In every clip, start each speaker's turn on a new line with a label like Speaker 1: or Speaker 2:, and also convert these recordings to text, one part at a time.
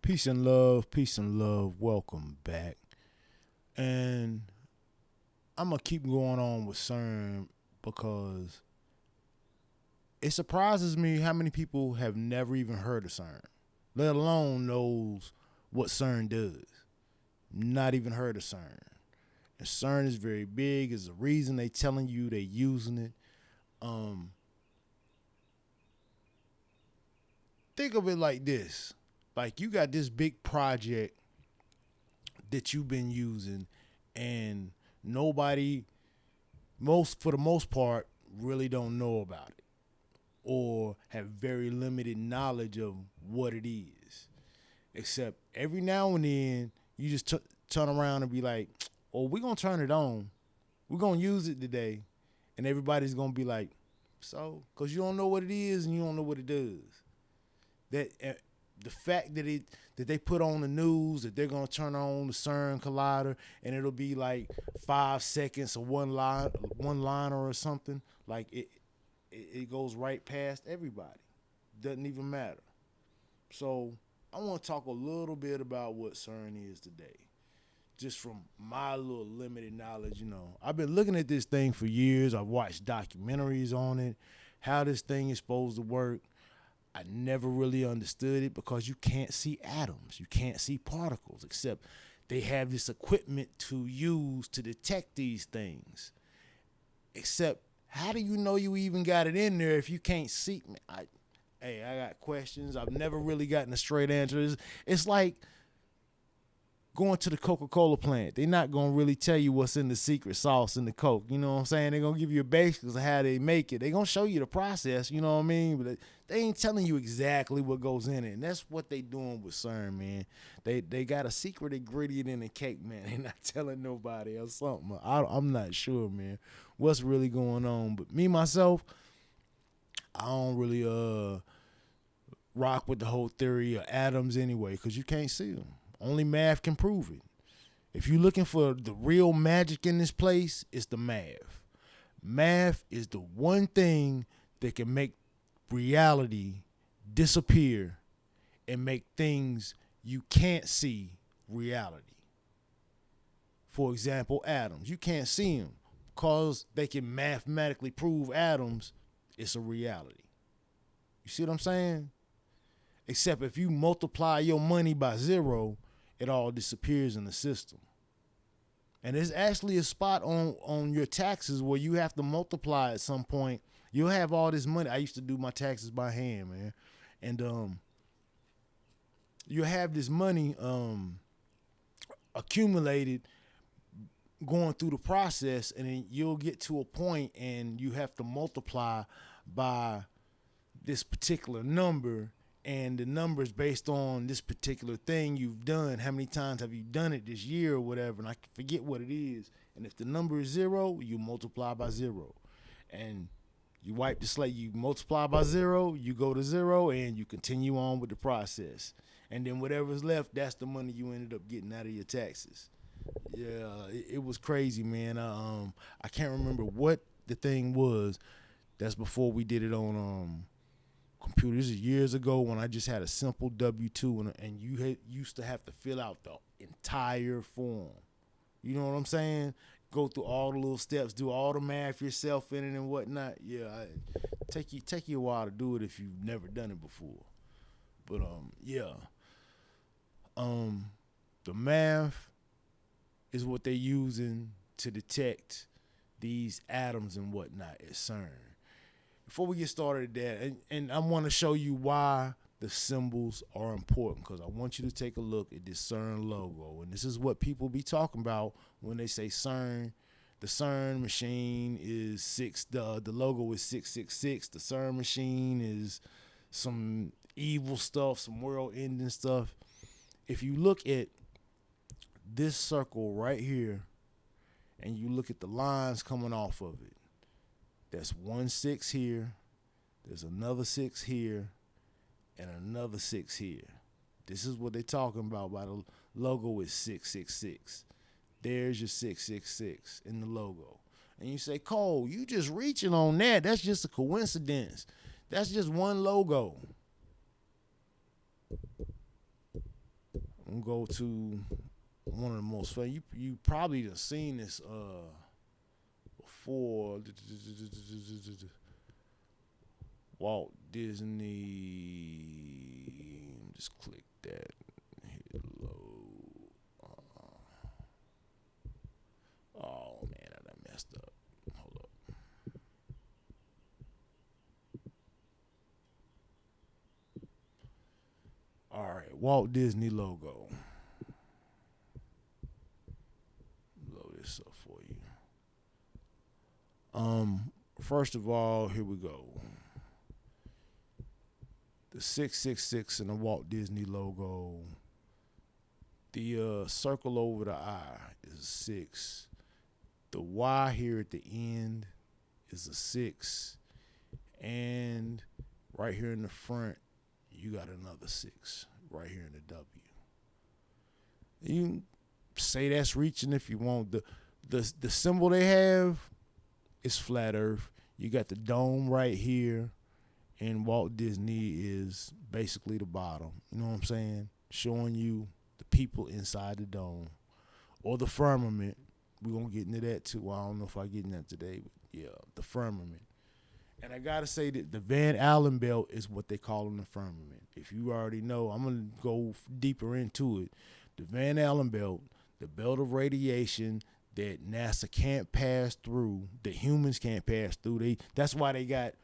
Speaker 1: Peace and love, peace and love. Welcome back. And I'm gonna keep going on with CERN because it surprises me how many people have never even heard of CERN, let alone knows what CERN does. Not even heard of CERN. And CERN is very big. Is the reason they telling you they using it. Um, think of it like this: like you got this big project that you've been using, and nobody, most for the most part, really don't know about it or have very limited knowledge of what it is. Except every now and then, you just turn around and be like, "Oh, we're gonna turn it on. We're gonna use it today," and everybody's gonna be like, "So," because you don't know what it is and you don't know what it does. That the fact that they put on the news that they're gonna turn on the CERN collider and it'll be like 5 seconds or one liner or something, like it goes right past everybody. Doesn't even matter. So I want to talk a little bit about what CERN is today. Just from my little limited knowledge, I've been looking at this thing for years. I've watched documentaries on it, how this thing is supposed to work. I never really understood it because you can't see atoms, you can't see particles, except they have this equipment to use to detect these things. Except, how do you know you even got it in there if you can't see? Hey, I got questions. I've never really gotten a straight answer. It's like going to the Coca-Cola plant. They're not going to really tell you what's in the secret sauce in the Coke. You know what I'm saying? They're going to give you a basics of how they make it. They're going to show you the process, you know what I mean? But they ain't telling you exactly what goes in it. And that's what they doing with CERN, man. They got a secret ingredient in the cake, man. They're not telling nobody or something. I'm not sure, man, what's really going on. But me, myself, I don't really rock with the whole theory of atoms anyway because you can't see them. Only math can prove it. If you're looking for the real magic in this place, it's the math. Math is the one thing that can make reality disappear and make things you can't see reality. For example, atoms. You can't see them because they can mathematically prove atoms. It's a reality. You see what I'm saying? Except if you multiply your money by zero, it all disappears in the system. And there's actually a spot on your taxes where you have to multiply at some point. You'll have all this money. I used to do my taxes by hand, man. And you have this money accumulated going through the process, and then you'll get to a point and you have to multiply by this particular number, and the numbers based on this particular thing you've done. How many times have you done it this year or whatever? And I forget what it is. And if the number is zero, you multiply by zero. And you wipe the slate, you multiply by zero, you go to zero, and you continue on with the process. And then whatever's left, that's the money you ended up getting out of your taxes. Yeah, it was crazy, man. I can't remember what the thing was. That's before we did it on computers. This is years ago when I just had a simple W-2 and you used to have to fill out the entire form. You know what I'm saying? Go through all the little steps, do all the math yourself in it and whatnot. Yeah, take you a while to do it if you've never done it before. But yeah, um, the math is what they're using to detect these atoms and whatnot at CERN. Before we get started at that, and I want to show you why the symbols are important, because I want you to take a look at this CERN logo. And this is what people be talking about when they say CERN. The CERN machine is the logo is 666. The CERN machine is some evil stuff, some world ending stuff. If you look at this circle right here and you look at the lines coming off of it, that's 1 6 here, there's another 6 here, and another 6 here. This is what they're talking about by the logo is 666. There's your 666 in the logo. And you say, Cole, you just reaching on that. That's just a coincidence. That's just one logo. I'm gonna go to one of the most fun. You probably done seen this before. Walt Disney. Just click that. Hit load. Oh man, I done messed up. Hold up. All right, Walt Disney logo. Load this up for you. First of all, here we go. The 666 and the Walt Disney logo. The circle over the I is a 6. The Y here at the end is a 6. And right here in the front, you got another 6 right here in the W. You can say that's reaching if you want. The symbol they have is flat Earth. You got the dome right here, and Walt Disney is basically the bottom. You know what I'm saying? Showing you the people inside the dome or the firmament. We're going to get into that too. I don't know if I get into that today, but yeah, the firmament. And I got to say that the Van Allen belt is what they call in the firmament. If you already know, I'm going to go deeper into it. The Van Allen belt, the belt of radiation that NASA can't pass through, the humans can't pass through. That's why they got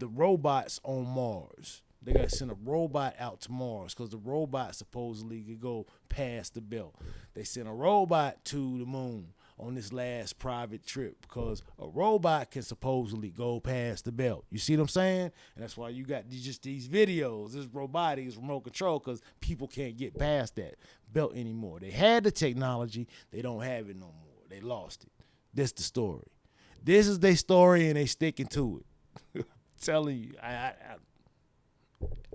Speaker 1: the robots on Mars. They got to send a robot out to Mars because the robot supposedly could go past the belt. They sent a robot to the moon on this last private trip because a robot can supposedly go past the belt. You see what I'm saying? And that's why you got just these videos, this robotics, remote control, because people can't get past that belt anymore. They had the technology. They don't have it no more. They lost it. That's the story. This is their story, and they sticking to it. Telling you,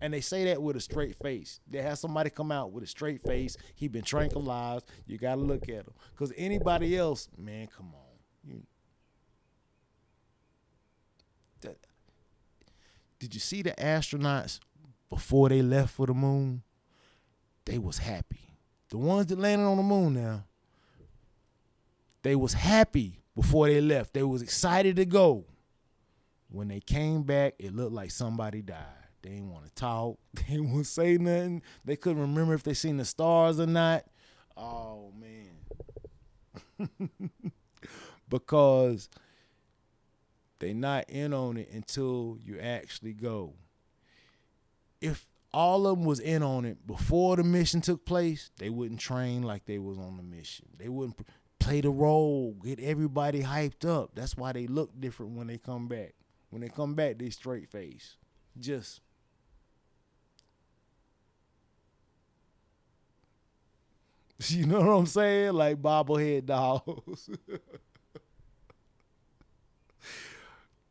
Speaker 1: and they say that with a straight face. They have somebody come out with a straight face. He been tranquilized. You got to look at him. Because anybody else, man, come on. Did you see the astronauts before they left for the moon? They was happy. The ones that landed on the moon now, they was happy before they left. They was excited to go. When they came back, it looked like somebody died. They didn't want to talk. They didn't want to say nothing. They couldn't remember if they seen the stars or not. Oh, man. Because they not in on it until you actually go. If all of them was in on it before the mission took place, they wouldn't train like they was on the mission. They wouldn't play the role, get everybody hyped up. That's why they look different when they come back. When they come back, they straight face. Just you know what I'm saying? Like bobblehead dolls.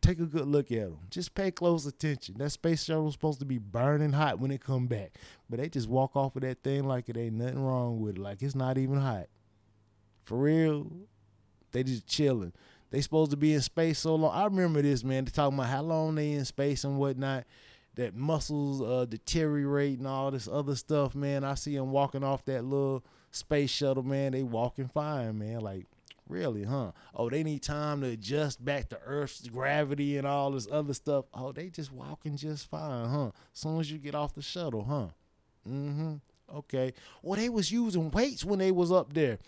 Speaker 1: Take a good look at them. Just pay close attention. That space shuttle was supposed to be burning hot when it come back. But they just walk off of that thing like it ain't nothing wrong with it. Like it's not even hot. For real. They just chilling. They supposed to be in space so long. I remember this, man. They talking about how long they in space and whatnot. That muscles deteriorate and all this other stuff, man. I see them walking off that little space shuttle, man. They walking fine, man. Like, really, huh? Oh, they need time to adjust back to Earth's gravity and all this other stuff. Oh, they just walking just fine, huh? As soon as you get off the shuttle, huh? Mm-hmm. Okay. Well, they was using weights when they was up there.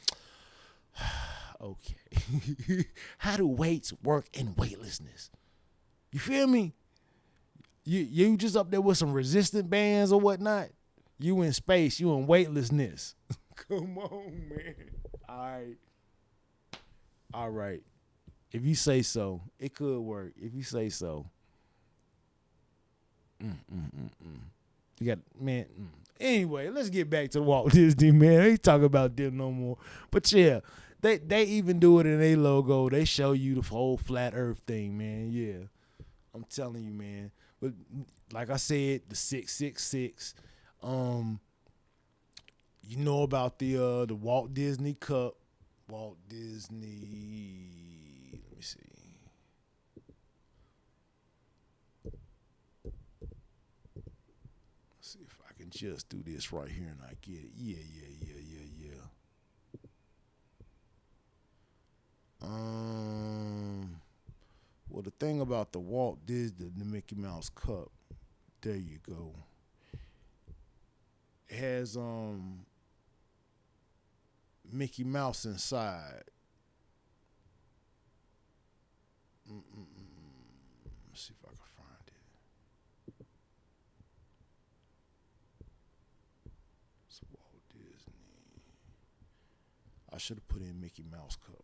Speaker 1: Okay. How do weights work in weightlessness? You feel me? You just up there with some resistant bands or whatnot. You in space. You in weightlessness. Come on, man. All right. If you say so, it could work. If you say so. You got, man. Anyway, let's get back to Walt Disney, man. I ain't talking about them no more. But yeah, they even do it in their logo. They show you the whole flat Earth thing, man. Yeah, I'm telling you, man. But like I said, the 666. You know about the Walt Disney Cup. Walt Disney. Let me see. Let's see if I can can just do this right here and I get it. Yeah, yeah, yeah, yeah, yeah. Well, the thing about the Walt Disney, the Mickey Mouse cup, there you go. It has Mickey Mouse inside. Let's see if I can find it. It's Walt Disney. I should have put in Mickey Mouse cup.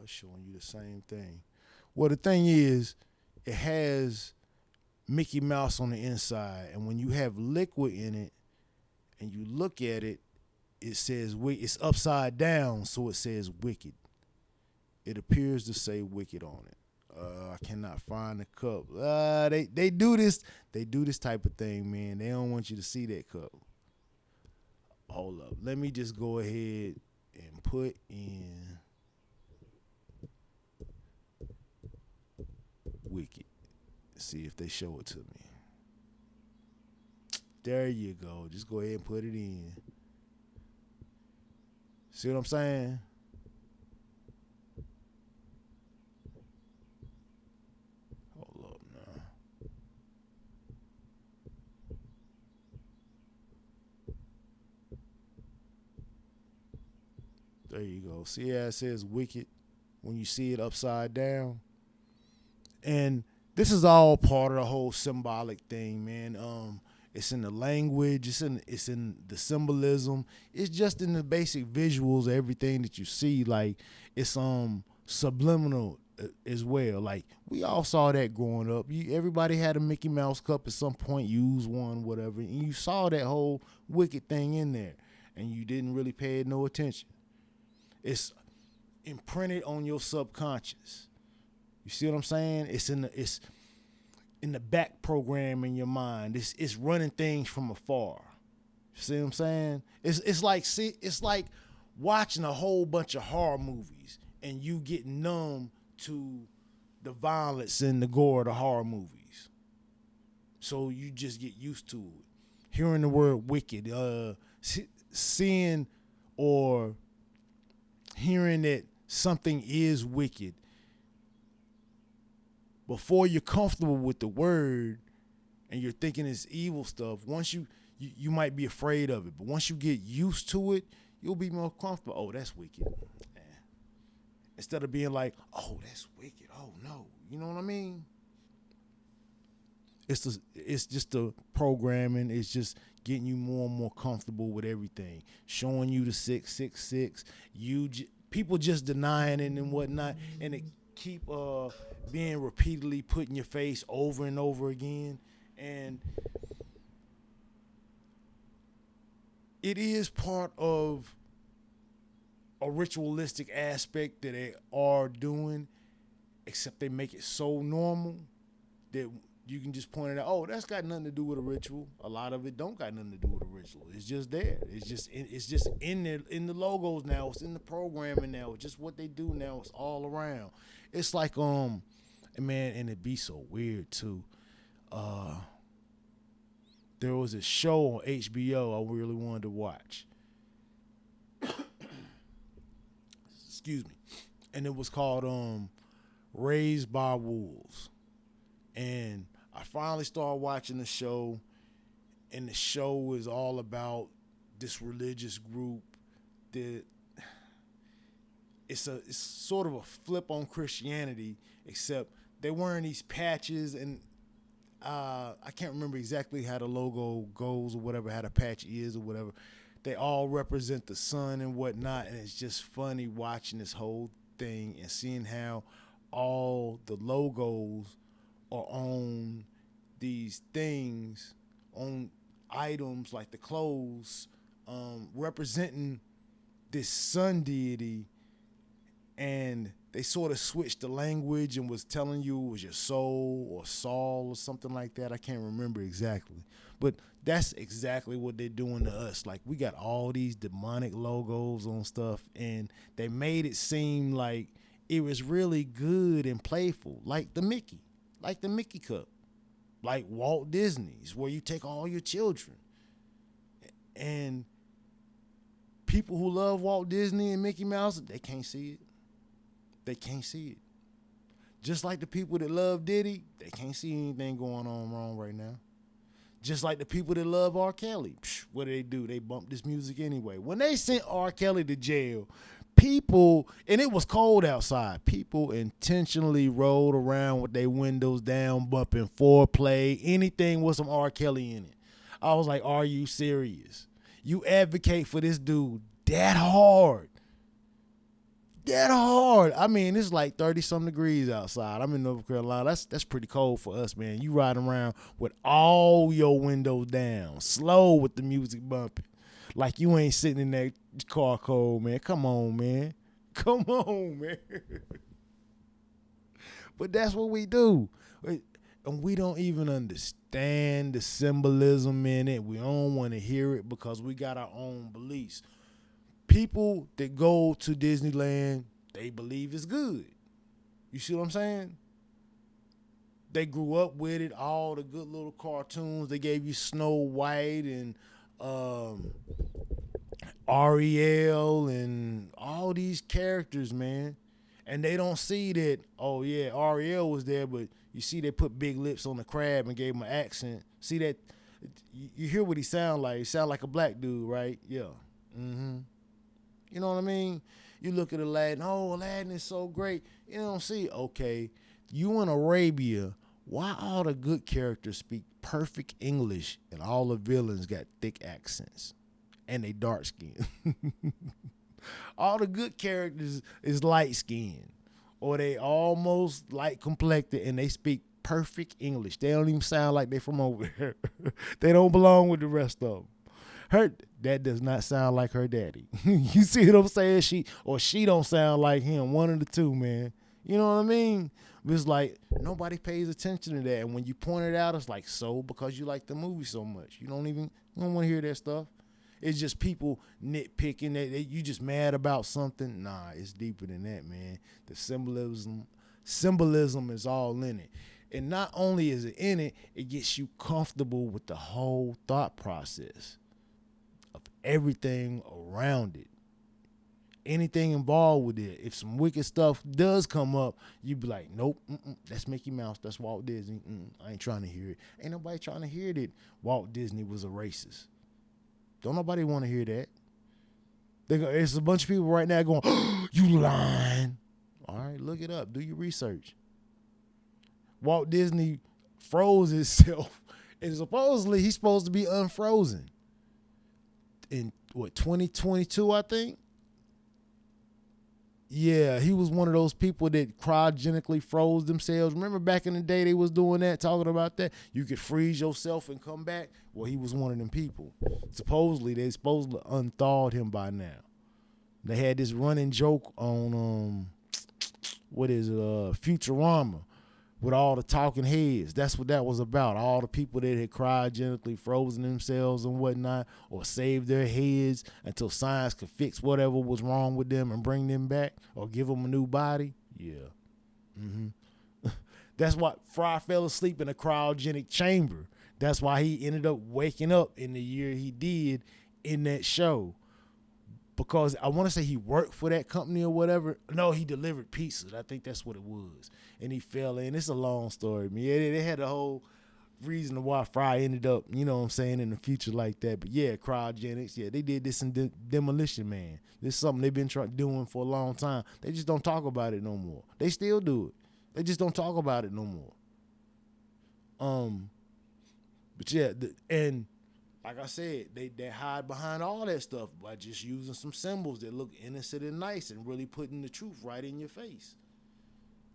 Speaker 1: It's showing you the same thing. Well, the thing is, it has Mickey Mouse on the inside, and when you have liquid in it and you look at it, it says it's upside down, so it says wicked. It appears to say wicked on it. I cannot find the cup. They do this. They do this type of thing, man. They don't want you to see that cup. Hold up. Let me just go ahead and put in wicked. See if they show it to me. There you go. Just go ahead and put it in. See what I'm saying? Hold up now. There you go. See how it says wicked when you see it upside down? And this is all part of the whole symbolic thing, man. It's in the language, it's in the symbolism, it's just in the basic visuals of everything that you see. Like it's subliminal as well. Like we all saw that growing up. Everybody had a Mickey Mouse cup at some point, used one, whatever, and you saw that whole wicked thing in there, and you didn't really pay it no attention. It's imprinted on your subconscious. You see what I'm saying? It's in the back program in your mind. It's running things from afar. You see what I'm saying? It's like watching a whole bunch of horror movies and you get numb to the violence and the gore of the horror movies. So you just get used to it. Hearing the word wicked, seeing or hearing that something is wicked, before you're comfortable with the word and you're thinking it's evil stuff, once you might be afraid of it, but once you get used to it, you'll be more comfortable. Oh, that's wicked. Eh. Instead of being like, oh, that's wicked. Oh no, you know what I mean? It's just the programming. It's just getting you more and more comfortable with everything, showing you the 666. People just denying it and whatnot, and it keep being repeatedly put in your face over and over again. And it is part of a ritualistic aspect that they are doing, except they make it so normal that you can just point it out. Oh, that's got nothing to do with a ritual. A lot of it don't got nothing to do with a ritual. It's just there. It's just in there, in the logos now. It's in the programming now. It's just what they do now. It's all around. It's like man, and it be so weird too. Uh, there was a show on HBO I really wanted to watch. Excuse me, and it was called Raised by Wolves. And I finally started watching the show, and the show is all about this religious group that it's sort of a flip on Christianity, except they wearing these patches, and I can't remember exactly how the logo goes or whatever, how the patch is or whatever. They all represent the sun and whatnot, and it's just funny watching this whole thing and seeing how all the logos or on these things, on items like the clothes, representing this sun deity, and they sort of switched the language and was telling you it was your soul or Saul or something like that. I can't remember exactly. But that's exactly what they're doing to us. Like, we got all these demonic logos on stuff, and they made it seem like it was really good and playful, like the Mickey Cup, like Walt Disney's, where you take all your children. And people who love Walt Disney and Mickey Mouse, they can't see it. They can't see it. Just like the people that love Diddy, they can't see anything going on wrong right now. Just like the people that love R. Kelly, what do? They bump this music anyway. When they sent R. Kelly to jail, people, and it was cold outside, people intentionally rolled around with their windows down, bumping foreplay, anything with some R. Kelly in it. I was like, are you serious? You advocate for this dude that hard? That hard. I mean, it's like 30 some degrees outside. I'm in North Carolina. That's pretty cold for us, man. You riding around with all your windows down, slow with the music bumping. Like you ain't sitting in that car cold, man. Come on, man. Come on, man. But that's what we do. And we don't even understand the symbolism in it. We don't want to hear it because we got our own beliefs. People that go to Disneyland, they believe it's good. You see what I'm saying? They grew up with it, all the good little cartoons. They gave you Snow White and Ariel and all these characters, man. And they don't see that, oh yeah, Ariel was there, but you see they put big lips on the crab and gave him an accent. See that? You hear what he sound like. He sound like a black dude, right? Yeah. Mm-hmm. You know what I mean? You look at Aladdin, oh, Aladdin is so great. You don't see, okay, you in Arabia, why all the good characters speak perfect English and all the villains got thick accents and they dark skinned? All the good characters is light skinned or they almost light complected and they speak perfect English. They don't even sound like they from over here. They don't belong with the rest of them. Her that does not sound like her daddy. You see what I'm saying? She don't sound like him. One of the two, man. You know what I mean? It's like nobody pays attention to that. And when you point it out, it's like, so because you like the movie so much. You don't want to hear that stuff. It's just people nitpicking that you just mad about something. Nah, it's deeper than that, man. The symbolism is all in it. And not only is it in it, it gets you comfortable with the whole thought process of everything around it. Anything involved with it. If some wicked stuff does come up, you be like, nope, that's Mickey Mouse, that's Walt Disney. I ain't trying to hear it. Ain't nobody trying to hear that Walt Disney was a racist. Don't nobody want to hear that. It's a bunch of people right now going, oh, you lying. All right, look it up. Do your research. Walt Disney froze himself, and supposedly he's supposed to be unfrozen in 2022, I think. Yeah, he was one of those people that cryogenically froze themselves. Remember back in the day they was doing that, talking about that? You could freeze yourself and come back. Well, he was one of them people. They supposedly unthawed him by now. They had this running joke on Futurama with all the talking heads. That's what that was about. All the people that had cryogenically frozen themselves and whatnot, or saved their heads until science could fix whatever was wrong with them and bring them back or give them a new body. Yeah. Mm-hmm. That's why Fry fell asleep in a cryogenic chamber. That's why he ended up waking up in the year he did in that show. Because I want to say he worked for that company or whatever. No, he delivered pizzas. I think that's what it was. And he fell in. It's a long story. Man, they had a whole reason why Fry ended up, you know what I'm saying, in the future like that. But yeah, cryogenics. Yeah, they did this in Demolition Man. This is something they've been doing for a long time. They just don't talk about it no more. They still do it. They just don't talk about it no more. But yeah, and like I said, they hide behind all that stuff by just using some symbols that look innocent and nice and really putting the truth right in your face.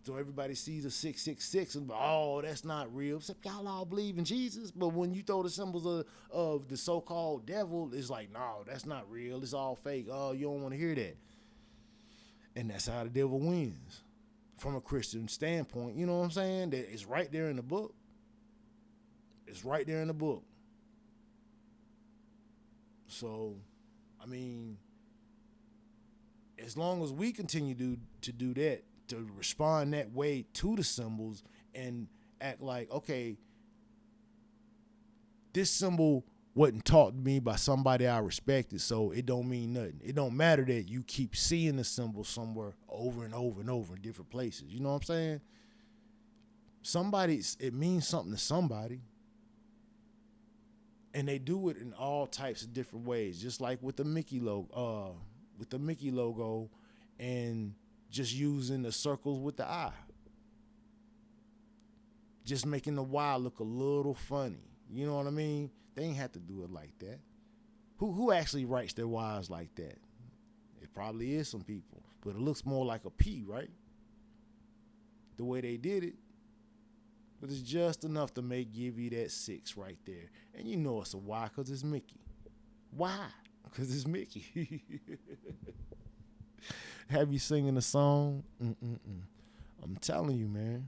Speaker 1: So everybody sees a 666 and oh, that's not real. Except y'all all believe in Jesus, but when you throw the symbols of the so-called devil, it's like, no, that's not real. It's all fake. Oh, you don't want to hear that. And that's how the devil wins from a Christian standpoint. You know what I'm saying? That it's right there in the book. It's right there in the book. So, I mean, as long as we continue to do that, to respond that way to the symbols and act like, okay, this symbol wasn't taught to me by somebody I respected, so it don't mean nothing. It don't matter that you keep seeing the symbol somewhere over and over and over in different places. You know what I'm saying? It means something to somebody. And they do it in all types of different ways, just like with the Mickey logo, and just using the circles with the eye, just making the Y look a little funny. You know what I mean? They ain't have to do it like that. Who actually writes their Y's like that? It probably is some people, but it looks more like a P, right? The way they did it. But it's just enough to give you that 6 right there. And you know it's a Y because it's Mickey. Why? Because it's Mickey. Have you singing a song? I'm telling you, man.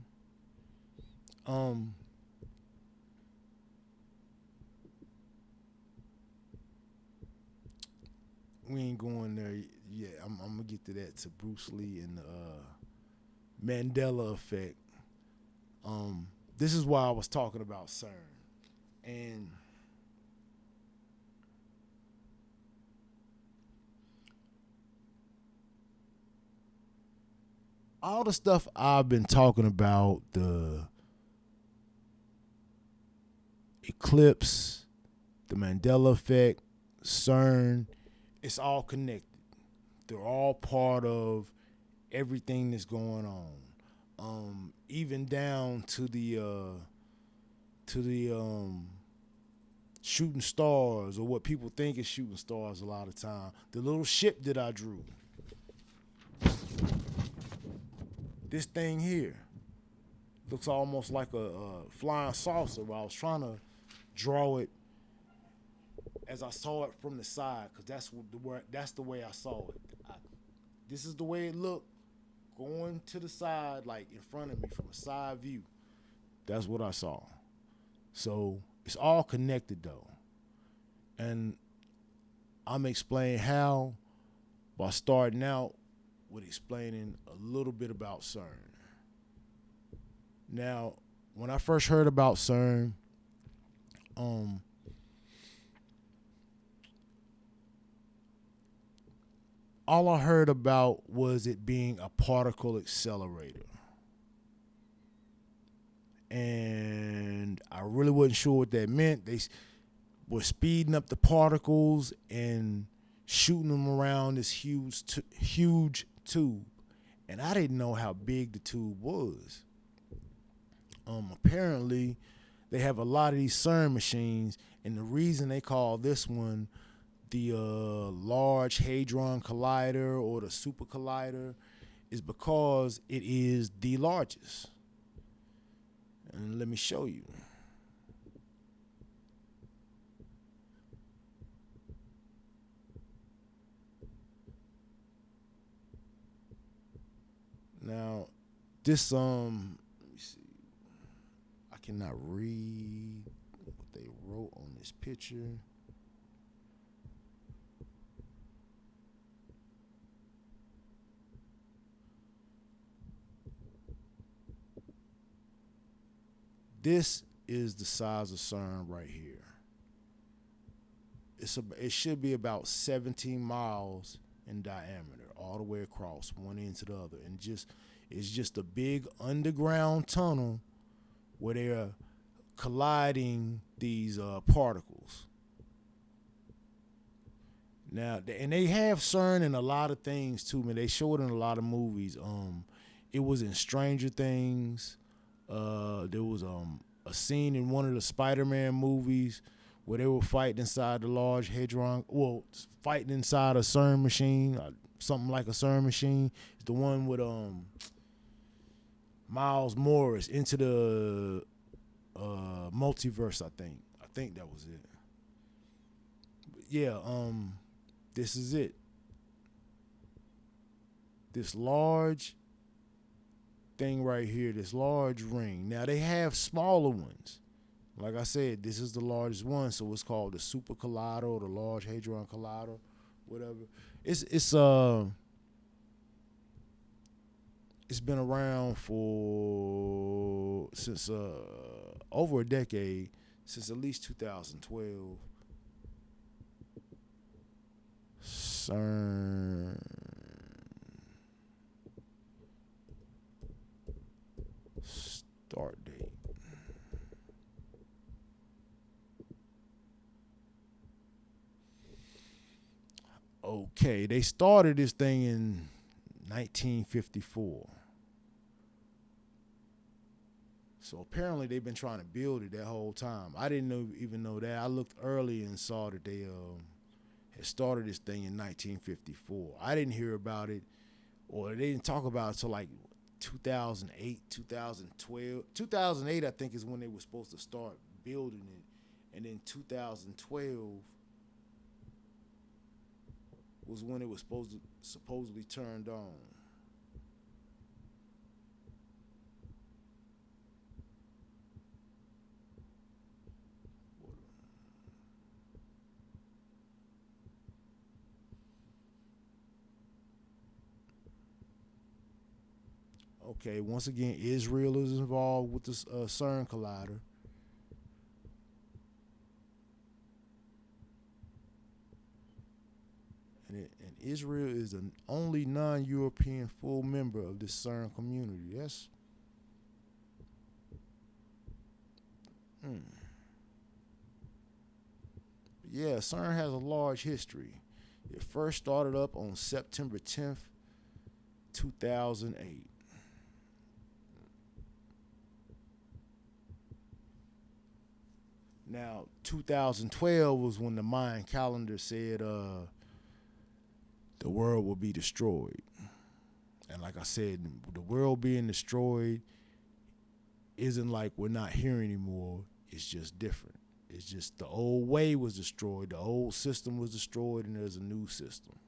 Speaker 1: We ain't going there yet. I'm gonna get to that, to Bruce Lee and the Mandela effect. This is why I was talking about CERN. And all the stuff I've been talking about, the eclipse, the Mandela effect, CERN, it's all connected. They're all part of everything that's going on. Even down to the shooting stars, or what people think is shooting stars a lot of time. The little ship that I drew. This thing here looks almost like a flying saucer. But I was trying to draw it as I saw it from the side, because that's the way I saw it. This is the way it looked going to the side, like in front of me from a side view. That's what I saw. So it's all connected though. And I'm explaining how by starting out with explaining a little bit about CERN. Now, when I first heard about CERN, all I heard about was it being a particle accelerator. And I really wasn't sure what that meant. They were speeding up the particles and shooting them around this huge tube. And I didn't know how big the tube was. Apparently, they have a lot of these CERN machines, and the reason they call this one the Large Hadron Collider or the Super Collider is because it is the largest. And let me show you. Now, this let me see. I cannot read what they wrote on this picture. This is the size of CERN right here. It should be about 17 miles in diameter, all the way across, one end to the other, and it's just a big underground tunnel where they're colliding these particles. Now, and they have CERN in a lot of things too, man. They show it in a lot of movies. It was in Stranger Things. There was a scene in one of the Spider-Man movies where they were fighting inside the Large Hadron, fighting inside a CERN machine, something like a CERN machine. It's the one with Miles Morris, Into the Multiverse. I think that was it. But yeah. This is it. This large thing right here, this large ring. Now they have smaller ones. Like I said, this is the largest one, so it's called the Super Collider or the Large Hadron Collider, whatever. It's it's been around for since over a decade, since at least 2012. CERN start date. Okay, they started this thing in 1954. So apparently they've been trying to build it that whole time. I didn't even know that. I looked early and saw that they had started this thing in 1954. I didn't hear about it, or they didn't talk about it until like 2008, 2012. 2008, I think, is when they were supposed to start building it, and then 2012 was when it was supposedly turned on. Okay, once again, Israel is involved with this CERN collider. And Israel is the only non-European full member of this CERN community. That's mm. Yeah, CERN has a large history. It first started up on September 10th, 2008. Now, 2012 was when the Mayan calendar said the world will be destroyed. And like I said, the world being destroyed isn't like we're not here anymore. It's just different. It's just the old way was destroyed, the old system was destroyed, and there's a new system.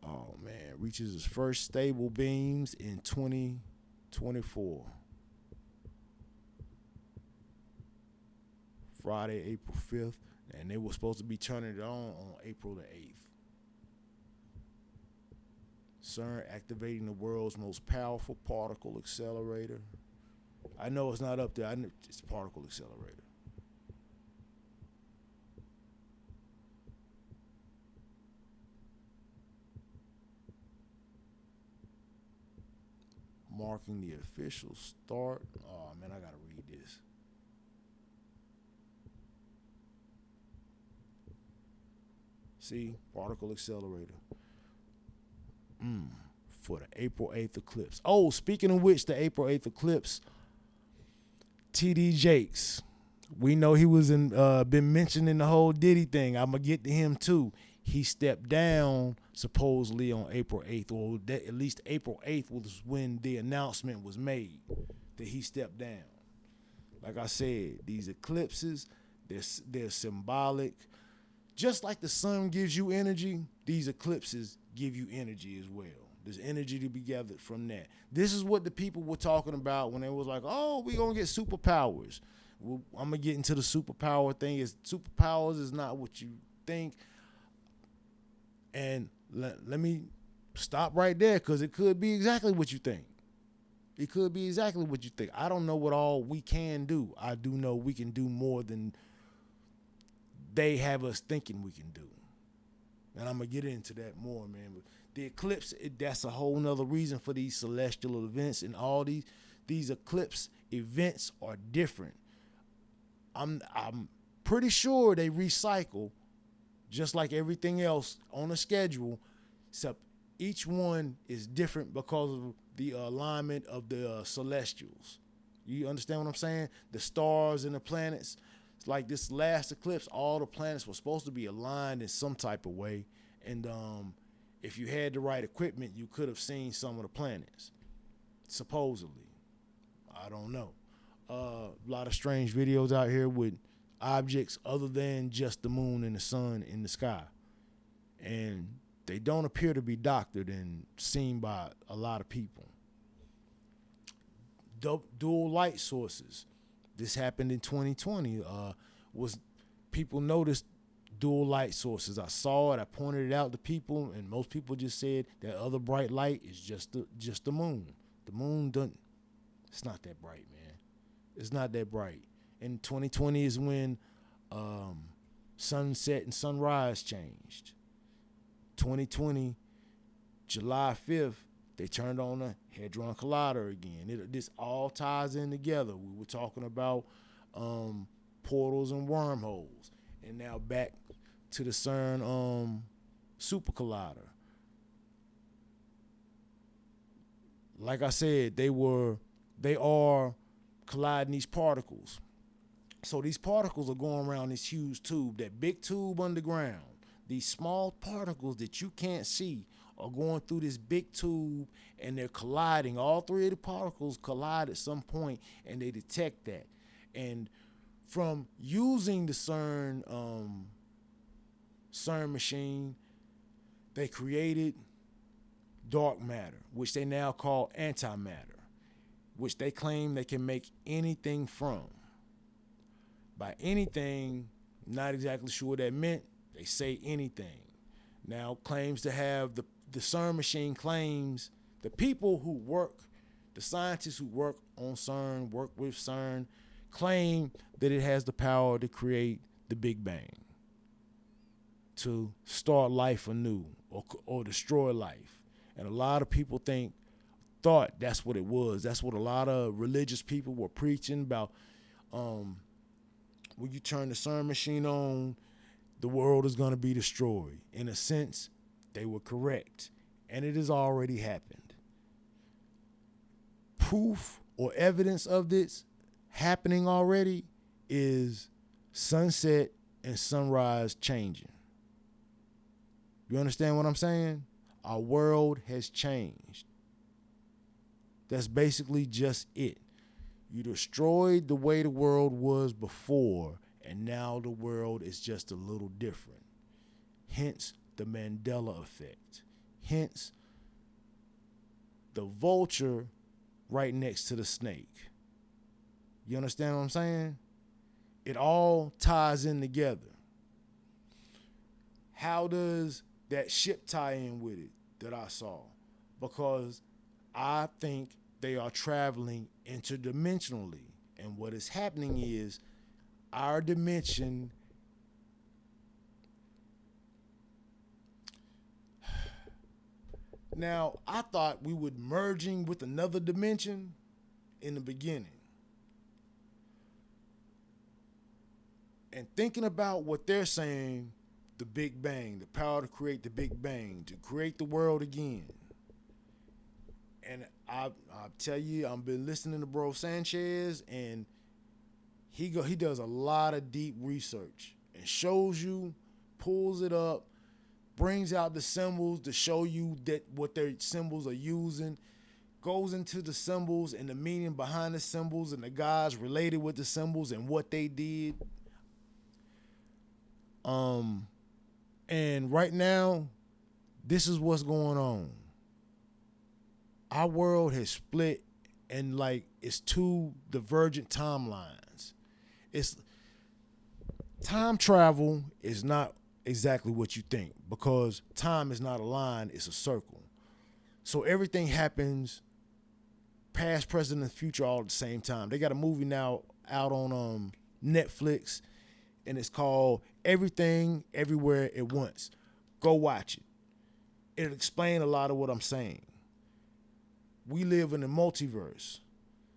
Speaker 1: Oh man, reaches its first stable beams in 2024, Friday, April 5th, and they were supposed to be turning it on April the 8th. CERN activating the world's most powerful particle accelerator. I know it's not up there. I know it's a particle accelerator. Marking the official start. Oh man, I gotta read this. See, particle accelerator. Mm, for the April 8th eclipse. Oh, speaking of which, the April 8th eclipse, TD Jakes. We know he was in been mentioning the whole Diddy thing. I'm gonna get to him too. He stepped down supposedly on April 8th, or at least April 8th was when the announcement was made that he stepped down. Like I said, these eclipses, they're symbolic. Just like the sun gives you energy, these eclipses give you energy as well. There's energy to be gathered from that. This is what the people were talking about when they was like, "Oh, we gonna get superpowers." Well, I'm gonna get into the superpower thing. Is superpowers is not what you think, and let me stop right there because it could be exactly what you think. It could be exactly what you think. I don't know what all we can do. I do know we can do more than they have us thinking we can do. And I'm gonna get into that more, man. But the eclipse, that's a whole nother reason for these celestial events, and all these eclipse events are different. I'm pretty sure they recycle just like everything else on a schedule, except each one is different because of the alignment of the celestials. You understand what I'm saying? The stars and the planets. It's like this last eclipse, all the planets were supposed to be aligned in some type of way, and if you had the right equipment, you could have seen some of the planets. Supposedly, I don't know. A lot of strange videos out here with objects other than just the moon and the sun in the sky, and they don't appear to be doctored and seen by a lot of people. Dual light sources. This happened in 2020. Was people noticed dual light sources? I saw it. I pointed it out to people, and most people just said that other bright light is just the moon. The moon doesn't. It's not that bright, man. It's not that bright. And 2020 is when sunset and sunrise changed. 2020, July 5th, they turned on the Hadron Collider again. This all ties in together. We were talking about portals and wormholes, and now back to the CERN Super Collider. Like I said, they are colliding these particles. So these particles are going around this huge tube, that big tube underground. These small particles that you can't see are going through this big tube, and they're colliding. All three of the particles collide at some point, and they detect that. And from using the CERN machine, they created dark matter, which they now call antimatter, which they claim they can make anything from. By anything, not exactly sure what that meant. They say anything. Now claims to have the CERN machine claims the people who work, the scientists who work on CERN, work with CERN, claim that it has the power to create the Big Bang, to start life anew or destroy life. And a lot of people thought that's what it was. That's what a lot of religious people were preaching about. When you turn the CERN machine on, the world is going to be destroyed. In a sense, they were correct, and it has already happened. Proof or evidence of this happening already is sunset and sunrise changing. You understand what I'm saying? Our world has changed. That's basically just it. You destroyed the way the world was before, and now the world is just a little different. Hence the Mandela effect. Hence the vulture right next to the snake. You understand what I'm saying? It all ties in together. How does that ship tie in with it that I saw? Because I think they are traveling interdimensionally. And what is happening is our dimension now, I thought we would merging with another dimension in the beginning. And thinking about what they're saying, the Big Bang, the power to create the Big Bang, to create the world again. And I tell you, I've been listening to Bro Sanchez, and he does a lot of deep research and shows you, pulls it up, brings out the symbols to show you that what their symbols are using, goes into the symbols and the meaning behind the symbols and the guys related with the symbols and what they did. And right now, this is what's going on. Our world has split, and like it's two divergent timelines. It's time travel is not exactly what you think, because time is not a line, it's a circle. So everything happens past, present, and future all at the same time. They got a movie now out on Netflix, and it's called Everything Everywhere at Once. Go watch it. It'll explain a lot of what I'm saying. We live in a multiverse.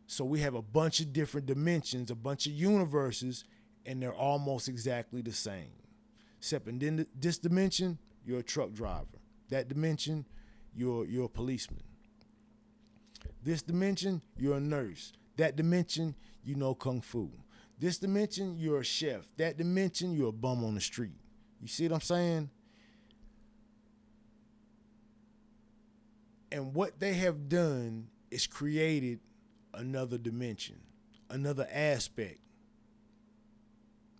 Speaker 1: So we have a bunch of different dimensions, a bunch of universes, and they're almost exactly the same. Except in this dimension, you're a truck driver. That dimension, you're a policeman. This dimension, you're a nurse. That dimension, you know Kung Fu. This dimension, you're a chef. That dimension, you're a bum on the street. You see what I'm saying? And what they have done is created another dimension, another aspect.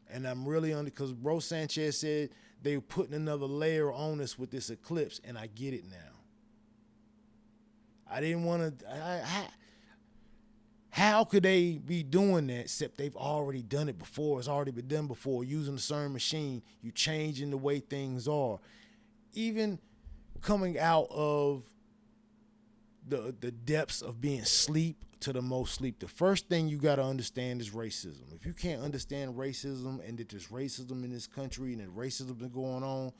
Speaker 1: And I'm really on it because Bro Sanchez said they were putting another layer on us with this eclipse, and I get it now. I didn't want to. How could they be doing that except they've already done it before? It's already been done before. Using the CERN machine, you changing the way things are. Even coming out of the depths of being sleep to the most sleep, the first thing you got to understand is racism. If you can't understand racism and that there's racism in this country and that racism is going on,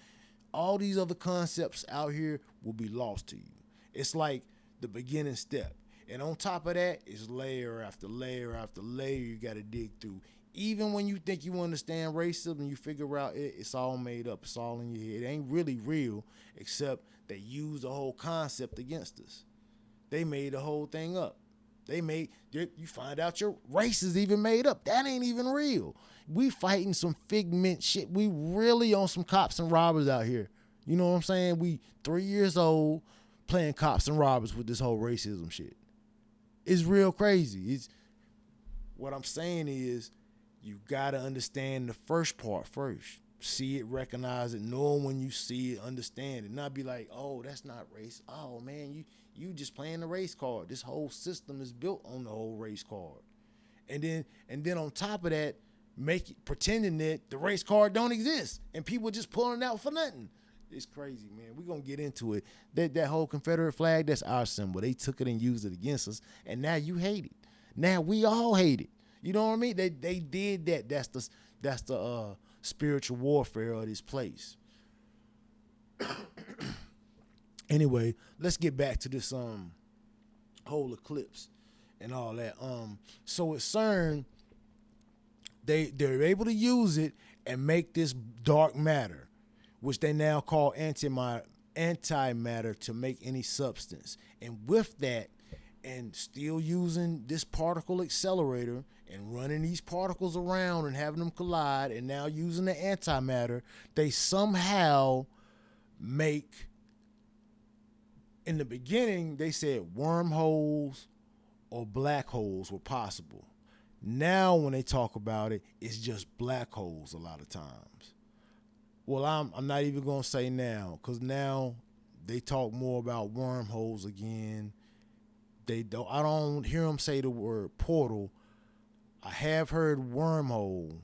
Speaker 1: all these other concepts out here will be lost to you. It's like the beginning step. And on top of that is layer after layer after layer you got to dig through. Even when you think you understand racism, you figure out it's all made up. It's all in your head. It ain't really real, except they use the whole concept against us. They made the whole thing up. You find out your race is even made up. That ain't even real. We fighting some figment shit. We really on some cops and robbers out here. You know what I'm saying? We 3 years old playing cops and robbers with this whole racism shit. It's real crazy. What I'm saying is you gotta understand the first part first. See it, recognize it, know when you see it, understand it. Not be like, oh, that's not race. Oh man, you just playing the race card. This whole system is built on the whole race card. And then on top of that, pretending that the race card don't exist and people just pulling it out for nothing. It's crazy, man. We're going to get into it. That whole Confederate flag, that's our symbol. They took it and used it against us, and now you hate it. Now we all hate it. You know what I mean? They did that. That's the spiritual warfare of this place. Anyway, let's get back to this whole eclipse and all that. So at CERN, they're able to use it and make this dark matter, which they now call antimatter, to make any substance. And with that, and still using this particle accelerator and running these particles around and having them collide, and now using the antimatter, they somehow make, in the beginning, they said wormholes or black holes were possible. Now when they talk about it, it's just black holes a lot of times. Well, I'm not even gonna say now, because now they talk more about wormholes again. I don't hear them say the word portal. I have heard wormhole,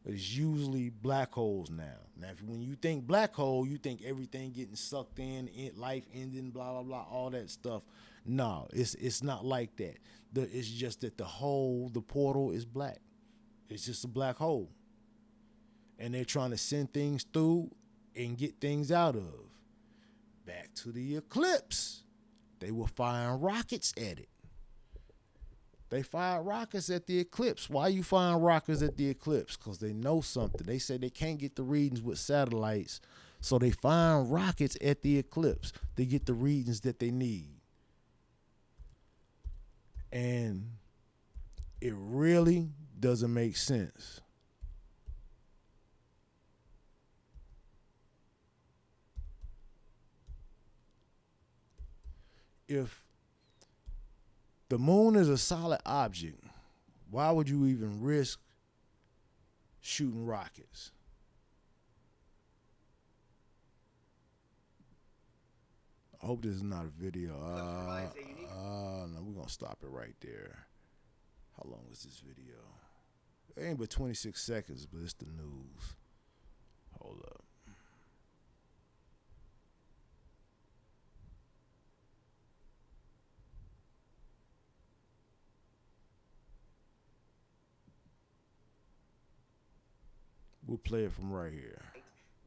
Speaker 1: but it's usually black holes now. Now, when you think black hole, you think everything getting sucked in, life ending, blah blah blah, all that stuff. No, it's not like that. It's just that the portal is black. It's just a black hole. And they're trying to send things through and get things out of. Back to the eclipse. They were firing rockets at it. They fired rockets at the eclipse. Why you firing rockets at the eclipse? Because they know something. They say they can't get the readings with satellites, so they firing rockets at the eclipse to get the readings that they need. And it really doesn't make sense. If the moon is a solid object, why would you even risk shooting rockets? I hope this is not a video. No, we're going to stop it right there. How long is this video? It ain't but 26 seconds, but it's the news. Hold up. We'll play it from right here.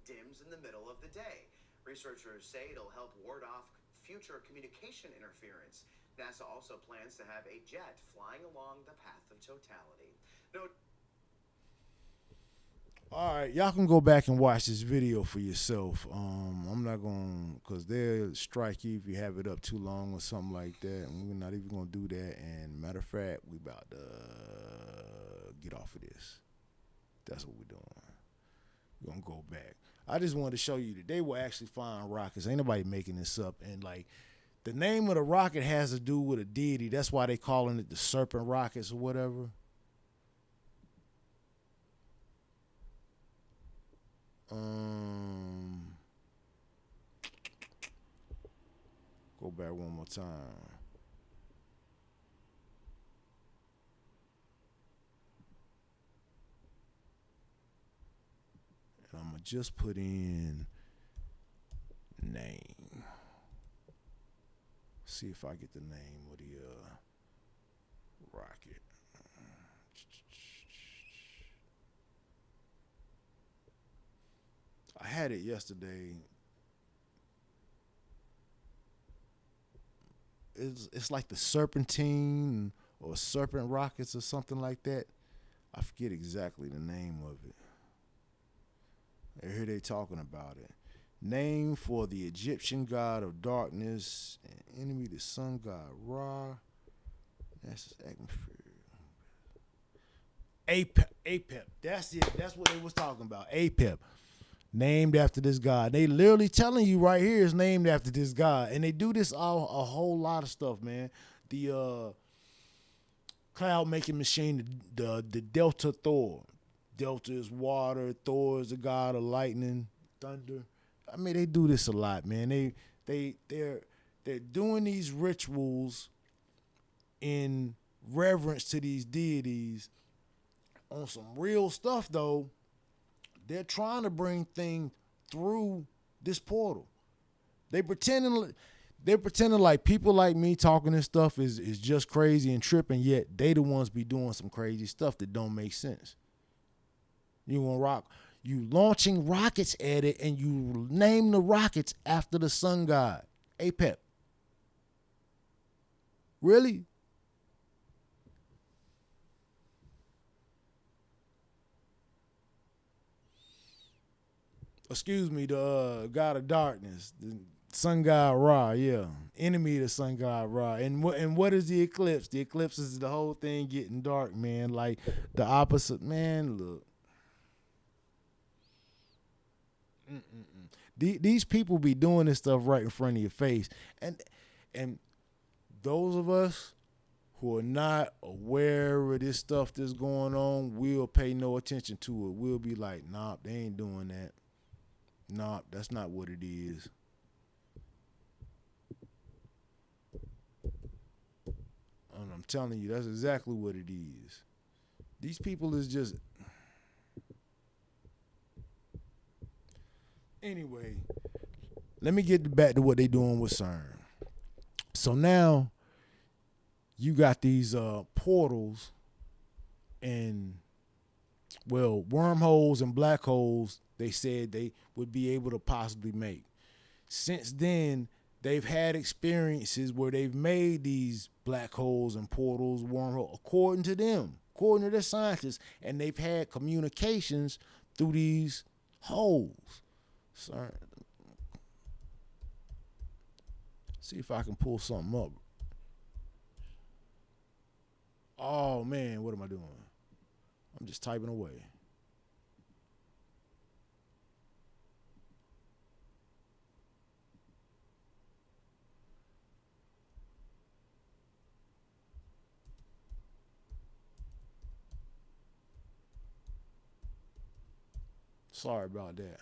Speaker 2: Dims in the middle of the day. Researchers say it'll help ward off future communication interference. NASA also plans to have a jet flying along the path of totality.
Speaker 1: All right, y'all can go back and watch this video for yourself. I'm not going to, because they'll strike you if you have it up too long or something like that. And we're not even going to do that. And matter of fact, we about to get off of this. That's what we're doing. We're going to go back. I just wanted to show you that they were actually firing rockets. Ain't nobody making this up. And, like, The name of the rocket has to do with a deity. That's why they calling it the serpent rockets or whatever. Um, Go back one more time. And I'm gonna just put in name. See if I get the name of the rocket. I had it yesterday. It's like the Serpentine or Serpent Rockets or something like that. I forget exactly the name of it. Here they talking about it. Name for the Egyptian god of darkness and enemy the sun god Ra. That's his atmosphere. Apep. That's it. That's what they was talking about. Apep. Named after this god. They literally telling you right here is named after this god. And they do this all a whole lot of stuff, man. The cloud making machine, the Delta Thor. Delta is water, Thor is the god of lightning, thunder. I mean, they do this a lot, man. They're doing these rituals in reverence to these deities on some real stuff though. They're trying to bring things through this portal. They pretending like people like me talking this stuff is just crazy and tripping, yet they the ones be doing some crazy stuff that don't make sense. You launching rockets at it and you name the rockets after the sun god. Apep. Really? Excuse me, the god of darkness, the sun god Ra, yeah, enemy of the sun god Ra. And what is the eclipse? The eclipse is the whole thing getting dark, man. Like the opposite, man. Look, these people be doing this stuff right in front of your face, and those of us who are not aware of this stuff that's going on, will pay no attention to it. We'll be like, nah, they ain't doing that. Nah, that's not what it is. And I'm telling you, that's exactly what it is. These people is just anyway. Let me get back to what they doing with CERN. So now you got these portals and wormholes and black holes. They said they would be able to possibly make. Since then, they've had experiences where they've made these black holes and portals, wormholes, according to them, according to the scientists, and they've had communications through these holes. Sorry. See if I can pull something up. Oh man, what am I doing? I'm just typing away. Sorry about that.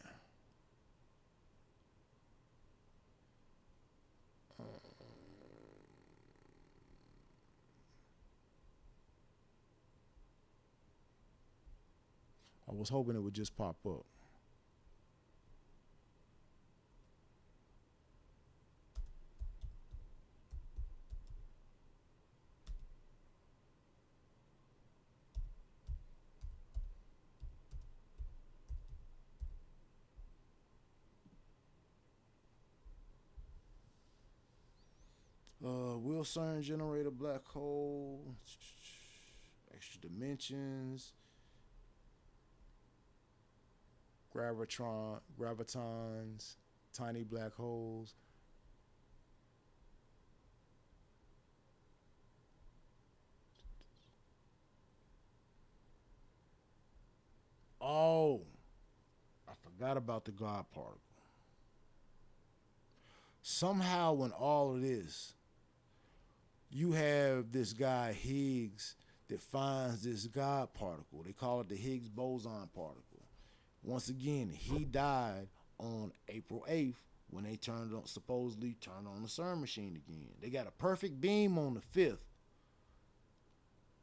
Speaker 1: I was hoping it would just pop up. Will CERN generate a black hole? Extra dimensions. Gravitons, tiny black holes. Oh, I forgot about the God particle. Somehow in all of this, you have this guy Higgs that finds this God particle. They call it the Higgs boson particle. Once again, he died on April 8th when they supposedly turned on the CERN machine again. They got a perfect beam on the 5th,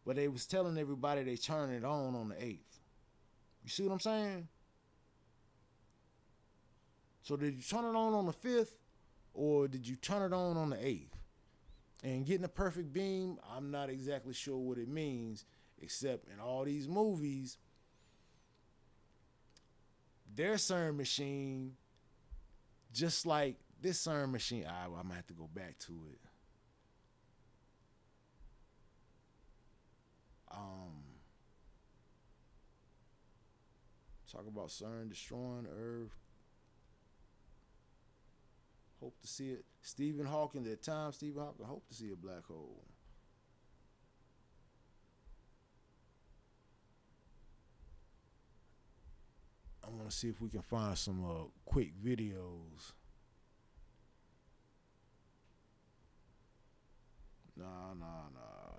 Speaker 1: but they was telling everybody they turned it on the 8th. You see what I'm saying? So did you turn it on the 5th, or did you turn it on the 8th? And getting a perfect beam, I'm not exactly sure what it means, except in all these movies, their CERN machine, just like this CERN machine, I'm going to have to go back to it. Talk about CERN destroying Earth. Hope to see it. Stephen Hawking, at the time, Stephen Hawking hoped to see a black hole. I want to see if we can find some quick videos. Nah.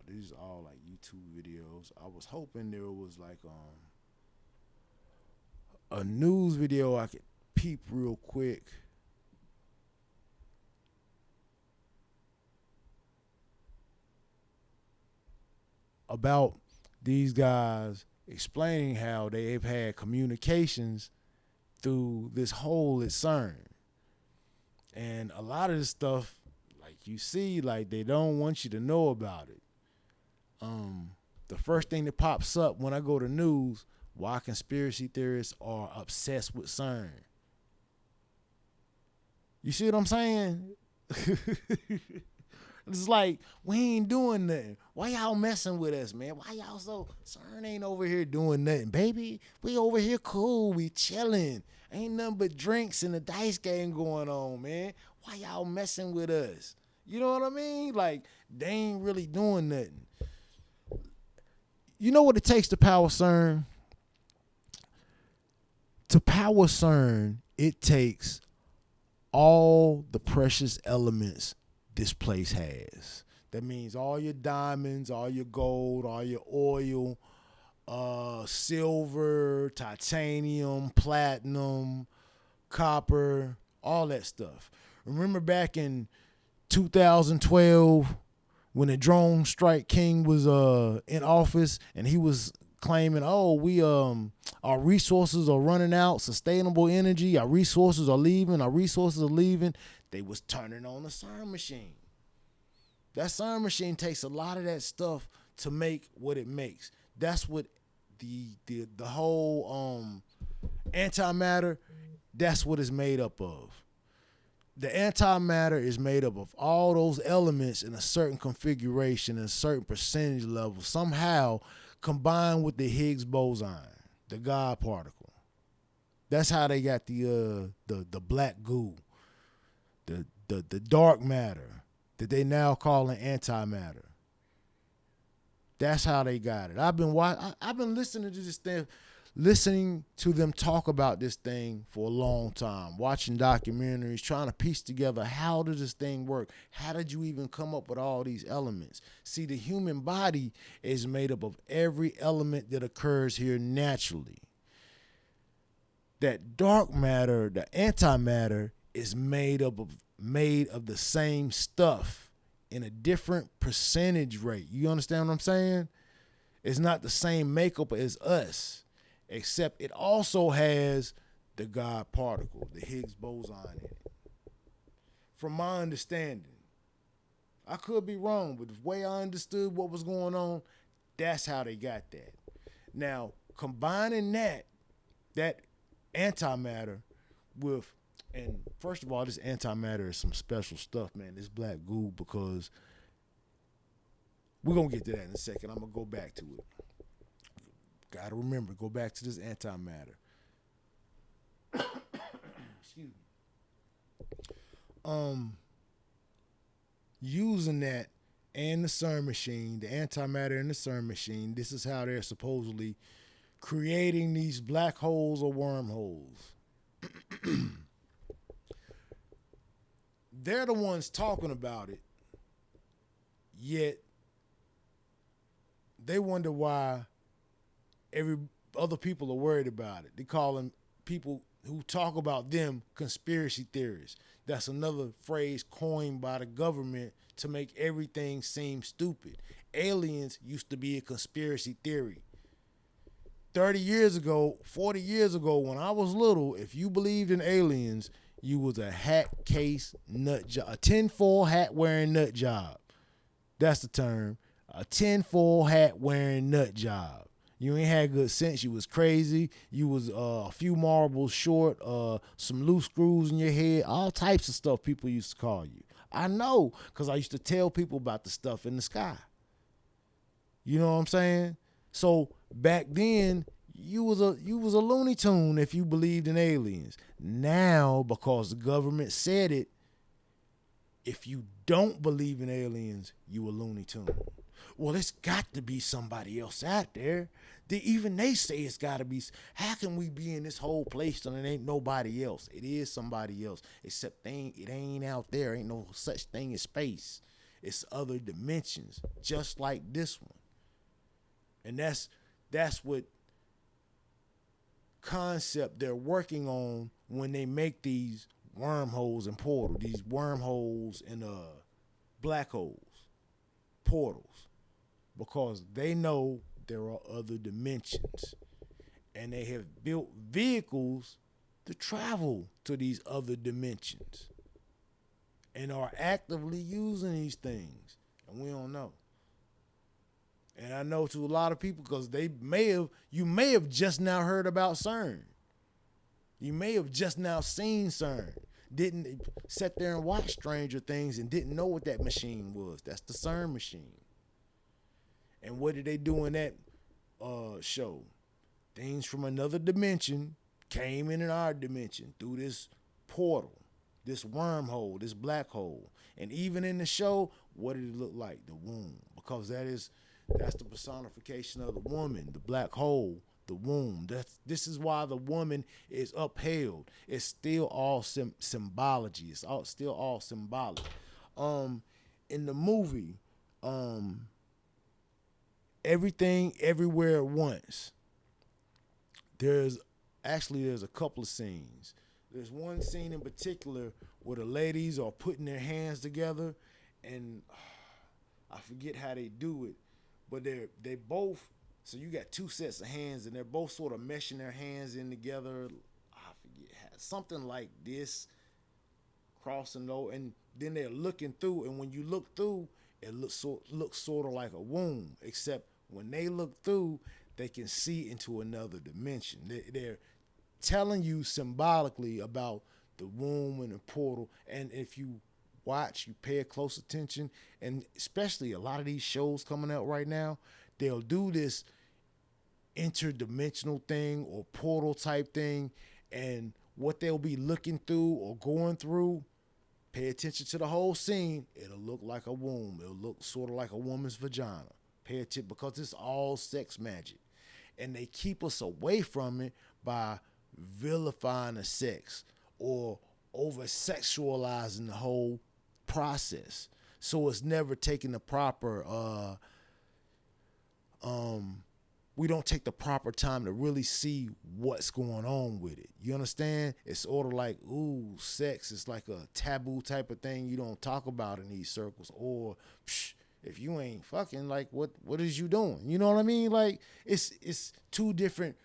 Speaker 1: These are all like YouTube videos. I was hoping there was like a news video I could peep real quick. About these guys explaining how they've had communications through this hole at CERN. And a lot of this stuff, like you see, like they don't want you to know about it. The first thing that pops up when I go to news, why conspiracy theorists are obsessed with CERN. You see what I'm saying? It's like, we ain't doing nothing. Why y'all messing with us, man? Why y'all so, CERN ain't over here doing nothing, baby. We over here cool. We chilling. Ain't nothing but drinks and a dice game going on, man. Why y'all messing with us? You know what I mean? Like, they ain't really doing nothing. You know what it takes to power CERN? To power CERN, it takes all the precious elements this place has. That means all your diamonds, all your gold, all your oil, silver, titanium, platinum, copper, all that stuff. Remember back in 2012 when the drone strike king was in office and he was claiming, our resources are running out, sustainable energy, our resources are leaving. They was turning on the CERN machine. That CERN machine takes a lot of that stuff to make what it makes. That's what the whole antimatter, that's what it's made up of. The antimatter is made up of all those elements in a certain configuration and a certain percentage level, somehow combined with the Higgs boson, the God particle. That's how they got the black goo, the dark matter that they now call an antimatter. That's how they got it. I've been listening to this thing, listening to them talk about this thing for a long time, watching documentaries, trying to piece together, how does this thing work? How did you even come up with all these elements? See, the human body is made up of every element that occurs here naturally. That dark matter, the antimatter, is made of the same stuff in a different percentage rate. You understand what I'm saying? It's not the same makeup as us, except it also has the God particle, the Higgs boson in it. From my understanding, I could be wrong, but the way I understood what was going on, that's how they got that. Now, combining that antimatter with, and first of all, this antimatter is some special stuff, man, this black goo, because we're going to get to that in a second. I'm going to go back to it. Got to remember, go back to this antimatter. Excuse me. Using that and the CERN machine, the antimatter and the CERN machine, this is how they're supposedly creating these black holes or wormholes. they're the ones talking about it, yet they wonder why every other people are worried about it. They call them people who talk about them conspiracy theorists. That's another phrase coined by the government to make everything seem stupid. Aliens used to be a conspiracy theory. 30 years ago, 40 years ago, when I was little, if you believed in aliens, you was a hat case nut job, a tinfoil hat wearing nut job. That's the term. A tinfoil hat wearing nut job. You ain't had good sense. You was crazy. You was a few marbles short, some loose screws in your head, all types of stuff people used to call you. I know, because I used to tell people about the stuff in the sky. You know what I'm saying? So back then, you was a Looney Tune if you believed in aliens. Now, because the government said it, if you don't believe in aliens, you a Looney Tune. Well, it's got to be somebody else out there. Even they say it's got to be. How can we be in this whole place and it ain't nobody else? It is somebody else, except it ain't out there. Ain't no such thing as space. It's other dimensions, just like this one. And that's what concept they're working on when they make these wormholes and portals, these wormholes and black holes, portals, because they know there are other dimensions, and they have built vehicles to travel to these other dimensions, and are actively using these things, and we don't know. And I know to a lot of people, because you may have just now heard about CERN. You may have just now seen CERN. Didn't sit there and watch Stranger Things and didn't know what that machine was. That's the CERN machine. And what did they do in that show? Things from another dimension came in our dimension through this portal, this wormhole, this black hole. And even in the show, what did it look like? The womb. Because that's the personification of the woman, the black hole, the womb. This is why the woman is upheld. It's still all symbology. It's still all symbolic. In the movie, Everything Everywhere at Once, there's a couple of scenes. There's one scene in particular where the ladies are putting their hands together, and I forget how they do it, but they both. So you got two sets of hands, and they're both sort of meshing their hands in together. I forget something like this, crossing over, and then they're looking through. And when you look through, it looks sort of like a womb, except when they look through, they can see into another dimension. They're telling you symbolically about the womb and the portal. And if you watch, you pay close attention, and especially a lot of these shows coming out right now, they'll do this interdimensional thing or portal type thing, and what they'll be looking through or going through, pay attention to the whole scene. It'll look like a womb. It'll look sort of like a woman's vagina. Pay attention, because it's all sex magic. And they keep us away from it by vilifying the sex or over sexualizing the whole process. So it's never taking the proper we don't take the proper time to really see what's going on with it. You understand? It's sort of like, ooh, sex is like a taboo type of thing you don't talk about in these circles. Or if you ain't fucking, like, what is you doing? You know what I mean? Like, it's two different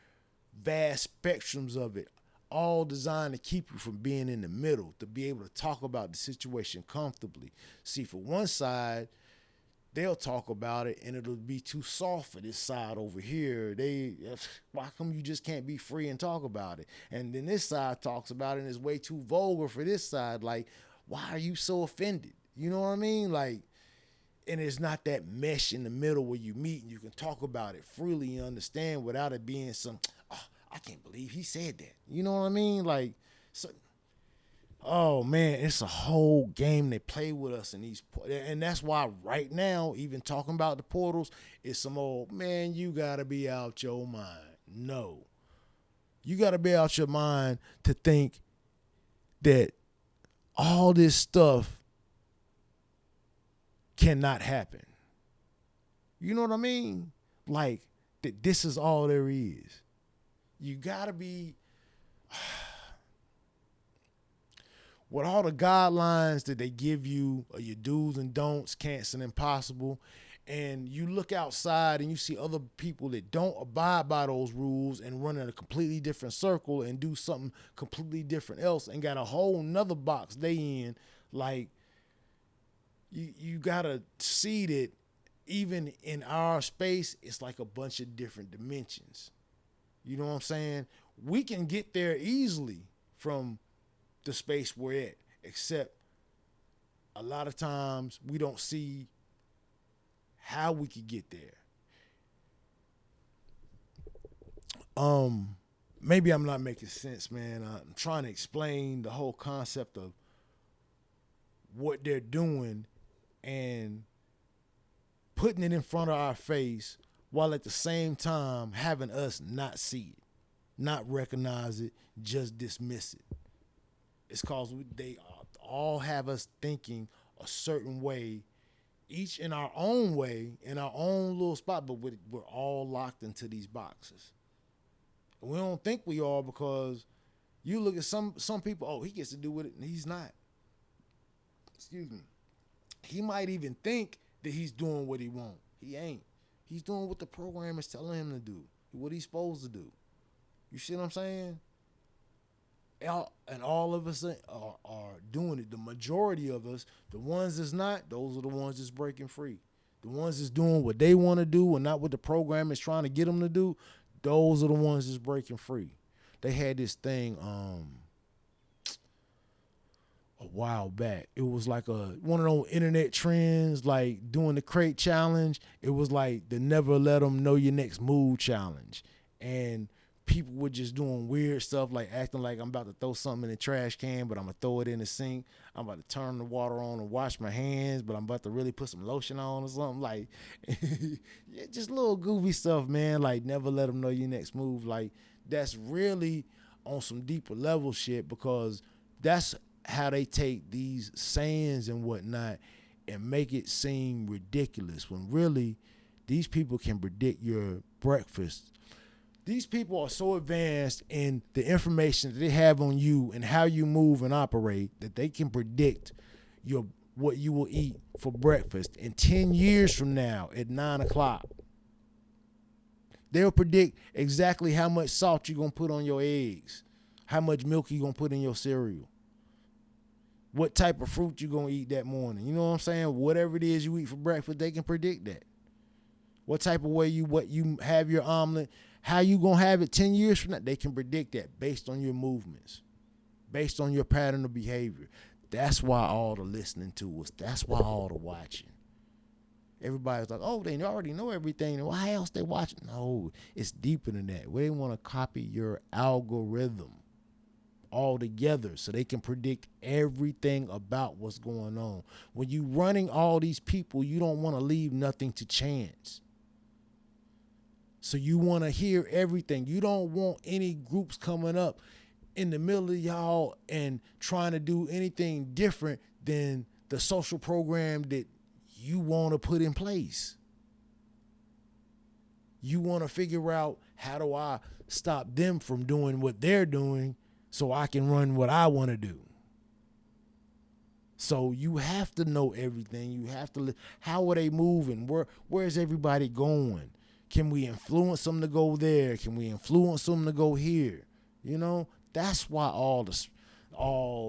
Speaker 1: vast spectrums of it, all designed to keep you from being in the middle, to be able to talk about the situation comfortably. See, for one side, they'll talk about it and it'll be too soft for this side over here. Why come you just can't be free and talk about it? And then this side talks about it and it's way too vulgar for this side. Like, why are you so offended? You know what I mean? Like, and it's not that mesh in the middle where you meet and you can talk about it freely and understand without it being some, oh, I can't believe he said that. You know what I mean? Like, so, oh man, it's a whole game they play with us in these, and that's why right now, even talking about the portals, it's some old, man, you gotta be out your mind. No, you gotta be out your mind to think that all this stuff cannot happen. You know what I mean? Like that this is all there is. You gotta be with all the guidelines that they give you, your do's and don'ts, can'ts and impossible, and you look outside and you see other people that don't abide by those rules and run in a completely different circle and do something completely different else and got a whole nother box they in, like you gotta see that even in our space, it's like a bunch of different dimensions. You know what I'm saying? We can get there easily from the space we're at, except a lot of times we don't see how we could get there. Maybe I'm not making sense, man. I'm trying to explain the whole concept of what they're doing and putting it in front of our face while at the same time having us not see it, not recognize it, just dismiss it. It's cause they all have us thinking a certain way, each in our own way, in our own little spot, but we're all locked into these boxes. And we don't think we are because you look at some people, oh, he gets to do with it, and he's not. Excuse me. He might even think that he's doing what he wants. He ain't. He's doing what the program is telling him to do, what he's supposed to do. You see what I'm saying? And all of us are doing it. The majority of us, the ones that's not, those are the ones that's breaking free. The ones that's doing what they want to do and not what the program is trying to get them to do, those are the ones that's breaking free. They had this thing a while back. It was like one of those internet trends, like doing the crate challenge. It was like the never let them know your next move challenge. And people were just doing weird stuff, like acting like I'm about to throw something in the trash can, but I'm going to throw it in the sink. I'm about to turn the water on and wash my hands, but I'm about to really put some lotion on or something. Like, yeah, just little goofy stuff, man. Like, never let them know your next move. Like, that's really on some deeper level shit, because that's how they take these sayings and whatnot and make it seem ridiculous, when really these people can predict your breakfast. These people are so advanced in the information that they have on you and how you move and operate that they can predict what you will eat for breakfast in 10 years from now at 9 o'clock. They'll predict exactly how much salt you're going to put on your eggs, how much milk you're going to put in your cereal, what type of fruit you're going to eat that morning. You know what I'm saying? Whatever it is you eat for breakfast, they can predict that. What type of way what you have your omelet, how you going to have it 10 years from now, they can predict that based on your movements, based on your pattern of behavior. That's why all the listening to us. That's why all the watching. Everybody's like, oh, they already know everything. Why else they watching? No, it's deeper than that. They want to copy your algorithm altogether so they can predict everything about what's going on. When you running all these people, you don't want to leave nothing to chance. So you want to hear everything. You don't want any groups coming up in the middle of y'all and trying to do anything different than the social program that you want to put in place. You want to figure out, how do I stop them from doing what they're doing so I can run what I want to do? So you have to know everything. You have to, how are they moving? Where is everybody going? Can we influence them to go there? Can we influence them to go here? You know, that's why all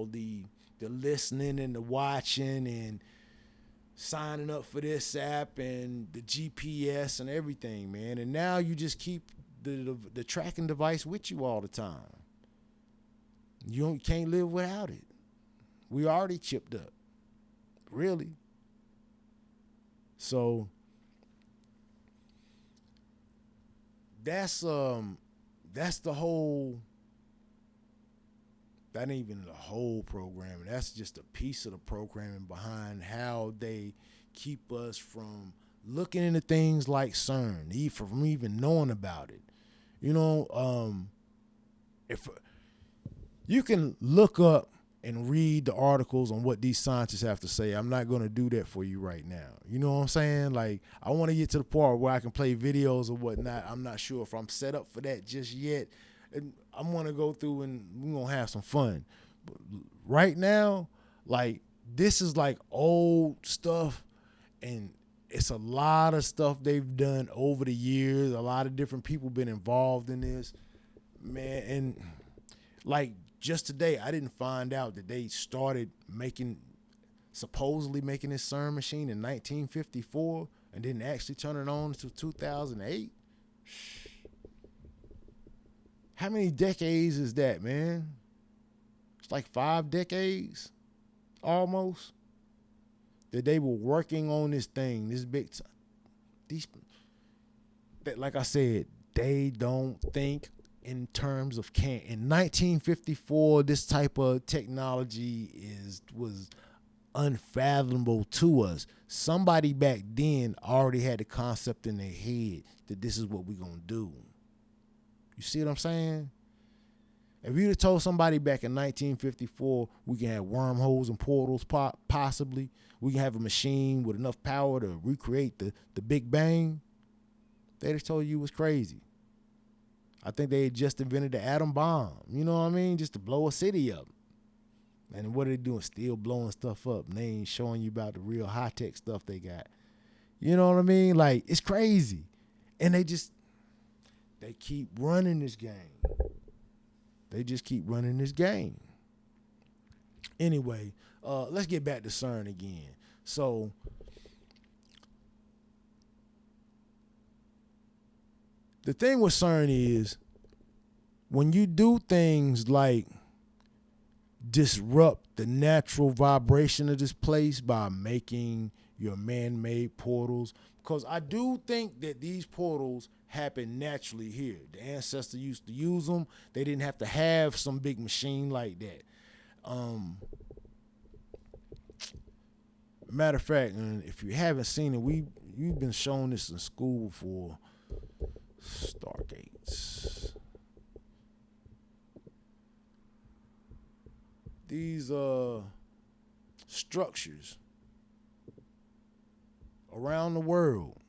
Speaker 1: the listening and the watching and signing up for this app and the GPS and everything, man. And now you just keep the tracking device with you all the time. You can't live without it. We already chipped up, really. So that's the whole. That ain't even the whole programming. That's just a piece of the programming behind how they keep us from looking into things like CERN, from even knowing about it. You know, if you can look up and read the articles on what these scientists have to say. I'm not going to do that for you right now. You know what I'm saying? Like, I want to get to the part where I can play videos or whatnot. I'm not sure if I'm set up for that just yet. And I'm going to go through and we're going to have some fun. But right now, like, this is like old stuff, and it's a lot of stuff they've done over the years. A lot of different people been involved in this, man. And like, just today, I didn't find out that they started supposedly making this CERN machine in 1954 and didn't actually turn it on until 2008. How many decades is that, man? It's like 5 decades, almost, that they were working on this thing, this big. Like I said, they don't think in terms of in 1954, this type of technology was unfathomable to us. Somebody back then already had the concept in their head that this is what we're gonna do. You see what I'm saying? If you'd have told somebody back in 1954 we can have wormholes and portals, possibly we can have a machine with enough power to recreate the Big Bang, they'd have told you it was crazy. I think they had just invented the atom bomb, you know what I mean? Just to blow a city up. And what are they doing? Still blowing stuff up. And they ain't showing you about the real high-tech stuff they got. You know what I mean? Like, it's crazy. And they keep running this game. They just keep running this game. Anyway, let's get back to CERN again. So, the thing with CERN is, when you do things like disrupt the natural vibration of this place by making your man-made portals, because I do think that these portals happen naturally here. The ancestors used to use them. They didn't have to have some big machine like that. Matter of fact, and if you haven't seen it, you've been shown this in school before. Stargates. These structures around the world,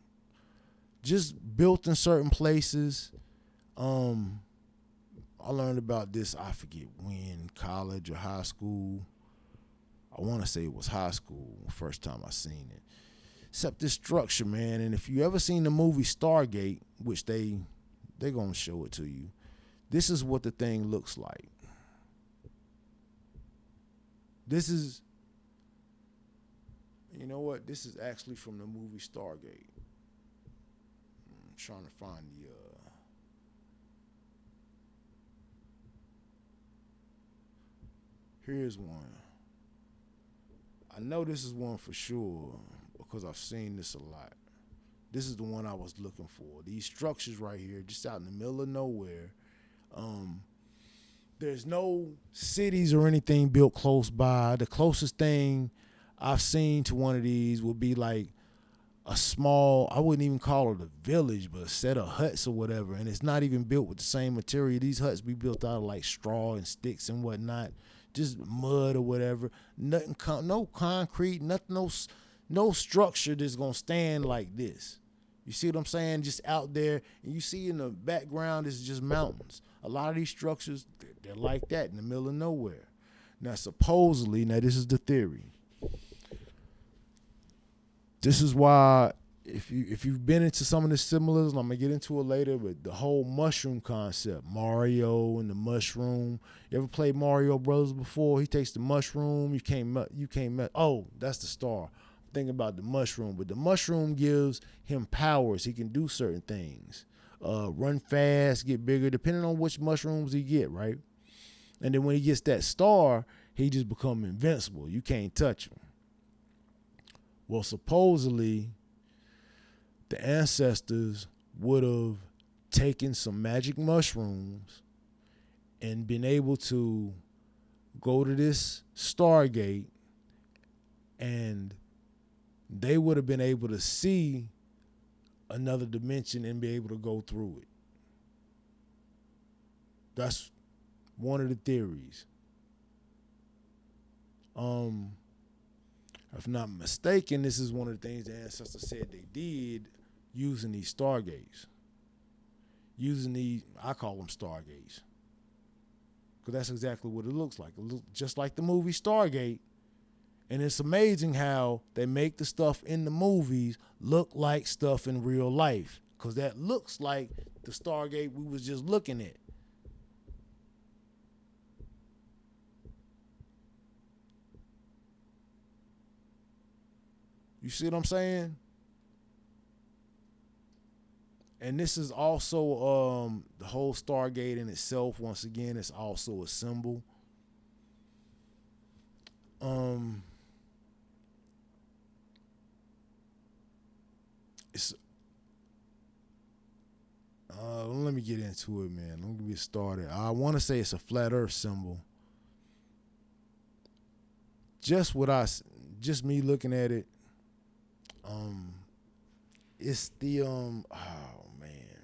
Speaker 1: just built in certain places. I learned about this, I forget when, college or high school. I want to say it was high school, first time I seen it. Except this structure, man, and if you ever seen the movie Stargate, which they gonna show it to you, this is what the thing looks like. This is, you know what? This is actually from the movie Stargate. I'm trying to find the. Here's one. I know this is one for sure because I've seen this a lot. This is the one I was looking for. These structures right here, just out in the middle of nowhere. There's no cities or anything built close by. The closest thing I've seen to one of these would be like a small, I wouldn't even call it a village, but a set of huts or whatever. And it's not even built with the same material. These huts be built out of like straw and sticks and whatnot, just mud or whatever. Nothing, no concrete, nothing, no structure that's gonna stand like this. You see what I'm saying? Just out there, and you see in the background is just mountains. A lot of these structures, they're like that in the middle of nowhere. Now, supposedly, this is the theory. This is why, if you've been into some of the similars, I'm gonna get into it later, but the whole mushroom concept, Mario and the mushroom. You ever played Mario Brothers before? He takes the mushroom. You can't. Oh, that's the star. Thinking about the mushroom, but the mushroom gives him powers. He can do certain things, run fast, get bigger, depending on which mushrooms he get, right? And then when he gets that star, he just become invincible. You can't touch him. Well, supposedly, the ancestors would have taken some magic mushrooms and been able to go to this Stargate, and they would have been able to see another dimension and be able to go through it. That's one of the theories. Um, if not mistaken, this is one of the things the ancestors said they did using these stargates. Using these, I call them stargates, because that's exactly what it looks like. It looks just like the movie Stargate. And it's amazing how they make the stuff in the movies look like stuff in real life, because that looks like the Stargate we was just looking at. You see what I'm saying? And this is also the whole Stargate in itself. Once again, it's also a symbol. It's let me get into it, man. Let me get started. I want to say it's a flat Earth symbol. Just just me looking at it. It's the oh man,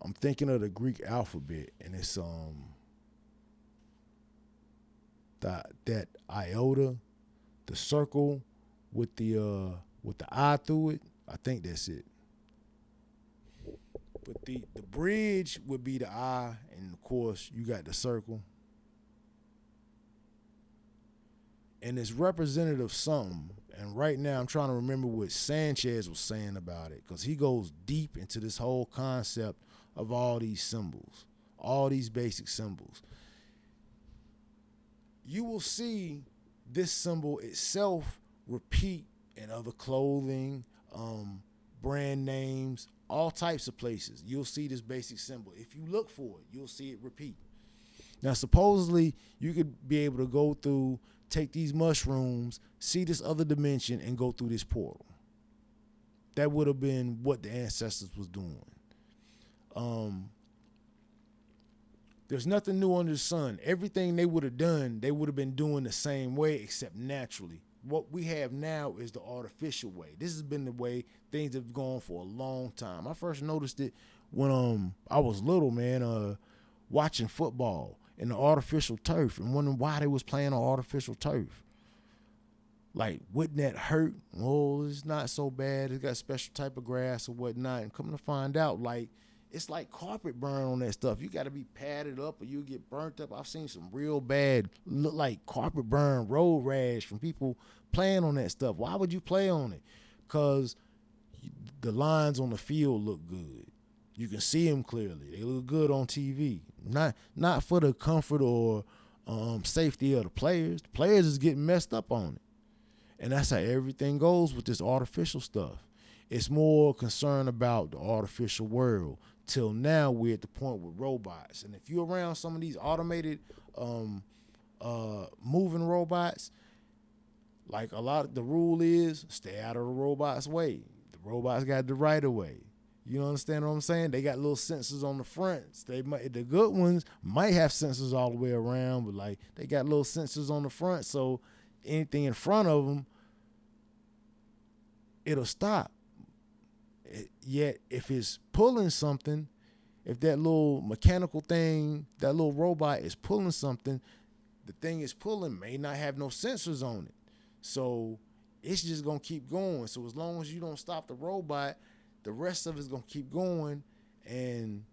Speaker 1: I'm thinking of the Greek alphabet, and it's that iota, the circle with the eye through it. I think that's it. But the bridge would be the eye, and of course you got the circle. And it's representative of something. And right now I'm trying to remember what Sanchez was saying about it, because he goes deep into this whole concept of all these symbols, all these basic symbols. You will see this symbol itself repeat in other clothing, brand names, all types of places. You'll see this basic symbol. If you look for it, you'll see it repeat. Now, supposedly, you could be able to go through, take these mushrooms, see this other dimension, and go through this portal. That would have been what the ancestors was doing. There's nothing new under the sun. Everything they would have done, they would have been doing the same way, except naturally. What we have now is the artificial way. This has been the way things have gone for a long time. I first noticed it when I was little, man, watching football in the artificial turf and wondering why they was playing on artificial turf. Like, wouldn't that hurt? Oh, it's not so bad. It's got a special type of grass or whatnot. And coming to find out, like, it's like carpet burn on that stuff. You got to be padded up or you'll get burnt up. I've seen some real bad, look like carpet burn, road rash from people playing on that stuff. Why would you play on it? Because the lines on the field look good. You can see them clearly. They look good on TV. Not for the comfort or safety of the players. The players is getting messed up on it. And that's how everything goes with this artificial stuff. It's more concerned about the artificial world. Till now, we're at the point with robots. And if you're around some of these automated moving robots, like a lot of the rule is stay out of the robot's way. The robots got the right of way. You understand what I'm saying? They got little sensors on the fronts. The good ones might have sensors all the way around, but like they got little sensors on the front, so anything in front of them, it'll stop. Yet if it's pulling something, if that little mechanical thing, that little robot is pulling something, the thing is pulling may not have no sensors on it. So it's just going to keep going. So as long as you don't stop the robot, the rest of it's going to keep going, and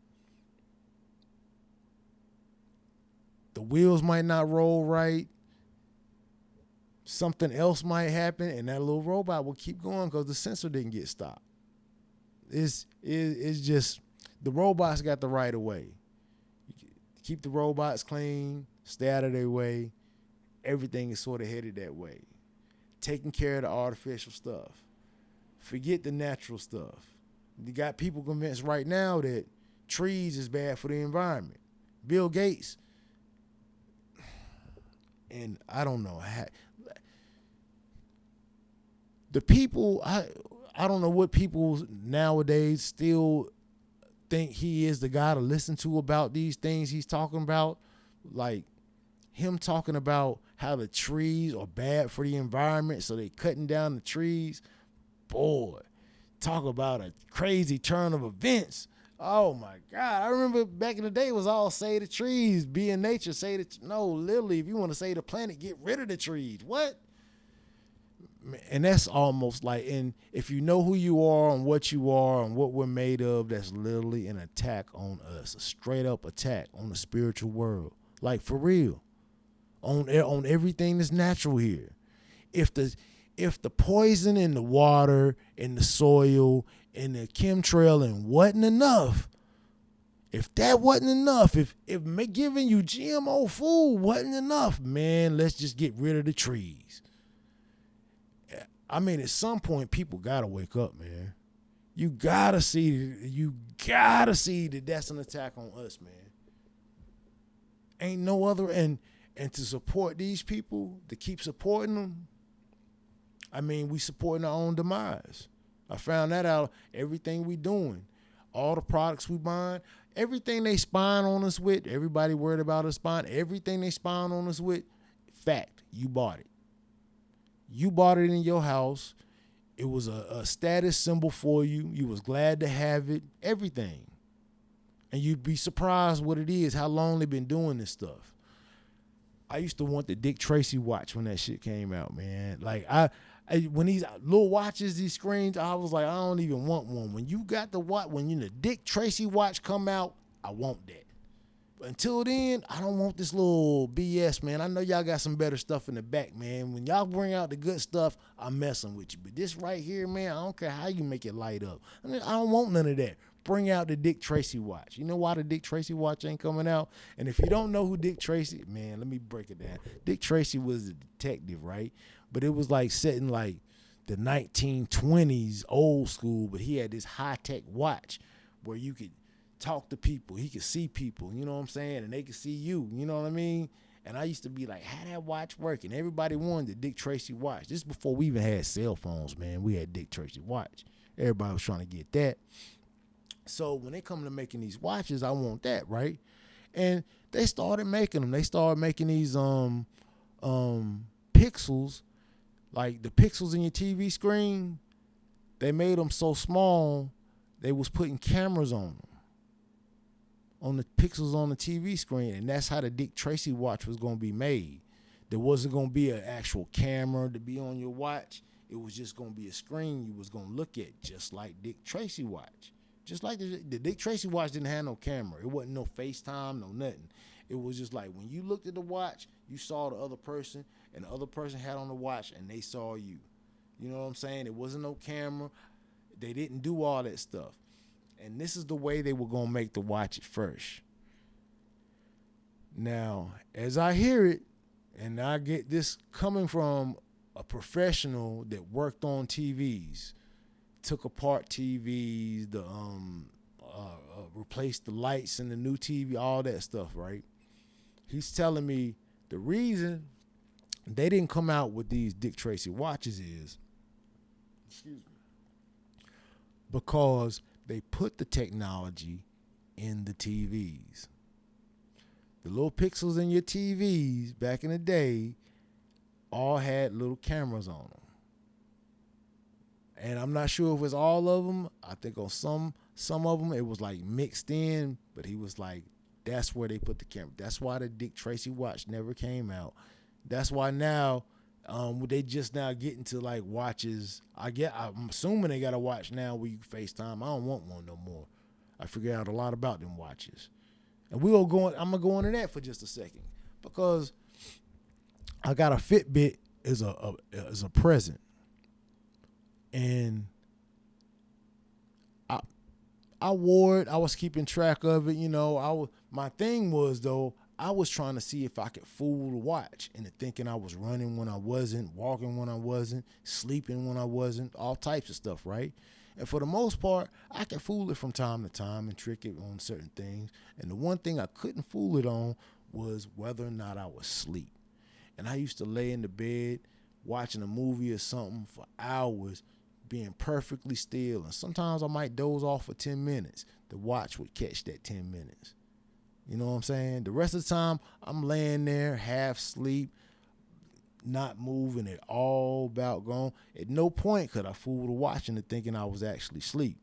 Speaker 1: the wheels might not roll right. Something else might happen, and that little robot will keep going because the sensor didn't get stopped. It's just the robots got the right of way. Keep the robots clean, stay out of their way. Everything is sort of headed that way. Taking care of the artificial stuff. Forget the natural stuff. You got people convinced right now that trees is bad for the environment. Bill Gates, and I don't know how. The people, I don't know what people nowadays still think he is the guy to listen to about these things he's talking about. Like him talking about how the trees are bad for the environment, so they cutting down the trees. Boy, talk about a crazy turn of events. Oh my God. I remember back in the day it was all save the trees, be in nature, save the no, literally, if you want to save the planet, get rid of the trees. What? And that's almost like, and if you know who you are and what you are and what we're made of, that's literally an attack on us, a straight up attack on the spiritual world. Like for real. On everything that's natural here. If the poison in the water, in the soil, in the chemtrail and wasn't enough, if that wasn't enough, if giving you GMO food wasn't enough, man, let's just get rid of the trees. I mean, at some point, people gotta wake up, man. You gotta see that that's an attack on us, man. Ain't no other, and to support these people, to keep supporting them, I mean, we supporting our own demise. I found that out. Everything we doing, all the products we buying, everything they spying on us with, everybody worried about us spying, everything they spying on us with, fact, you bought it. You bought it in your house. It was a status symbol for you. You was glad to have it, everything. And you'd be surprised what it is, how long they've been doing this stuff. I used to want the Dick Tracy watch when that shit came out, man. Like I when these little watches, these screens, I was like, I don't even want one. When you got the watch, when the Dick Tracy watch come out, I want that. But until then, I don't want this little BS, man. I know y'all got some better stuff in the back, man. When y'all bring out the good stuff, I'm messing with you. But this right here, man, I don't care how you make it light up. I don't want none of that. Bring out the Dick Tracy watch. You know why the Dick Tracy watch ain't coming out? And if you don't know who Dick Tracy, man, let me break it down. Dick Tracy was a detective, right? But it was like set in like the 1920s, old school, but he had this high-tech watch where you could talk to people. He could see people, you know what I'm saying? And they could see you, you know what I mean? And I used to be like, how that watch working? Everybody wanted the Dick Tracy watch. This is before we even had cell phones, man. We had Dick Tracy watch. Everybody was trying to get that. So when they come to making these watches, I want that, right? And they started making them. They started making these pixels, like the pixels in your TV screen. They made them so small, they was putting cameras on them, on the pixels on the TV screen, and that's how the Dick Tracy watch was going to be made. There wasn't going to be an actual camera to be on your watch. It was just going to be a screen you was going to look at, just like Dick Tracy watch. Just like the Dick Tracy watch didn't have no camera. It wasn't no FaceTime, no nothing. It was just like when you looked at the watch, you saw the other person, and the other person had on the watch, and they saw you. You know what I'm saying? It wasn't no camera. They didn't do all that stuff. And this is the way they were going to make the watch at first. Now, as I hear it, and I get this coming from a professional that worked on TVs, took apart TVs, replaced the lights in the new TV, all that stuff, right? He's telling me the reason they didn't come out with these Dick Tracy watches is, because they put the technology in the TVs. The little pixels in your TVs back in the day all had little cameras on them. And I'm not sure if it was all of them. I think on some of them it was like mixed in, but he was like, that's where they put the camera. That's why the Dick Tracy watch never came out. That's why now they just now getting to like watches. I'm assuming they got a watch now where you FaceTime. I don't want one no more. I figured out a lot about them watches. And I'm gonna go into that for just a second, because I got a Fitbit as a present. And I wore it. I was keeping track of it. You know, my thing was, though, I was trying to see if I could fool the watch into thinking I was running when I wasn't, walking when I wasn't, sleeping when I wasn't, all types of stuff, right? And for the most part, I could fool it from time to time and trick it on certain things. And the one thing I couldn't fool it on was whether or not I was asleep. And I used to lay in the bed watching a movie or something for hours, being perfectly still. And sometimes I might doze off for 10 minutes. The watch would catch that 10 minutes. You know what I'm saying? The rest of the time, I'm laying there, half asleep, not moving at all, about gone. At no point could I fool the watch into thinking I was actually asleep.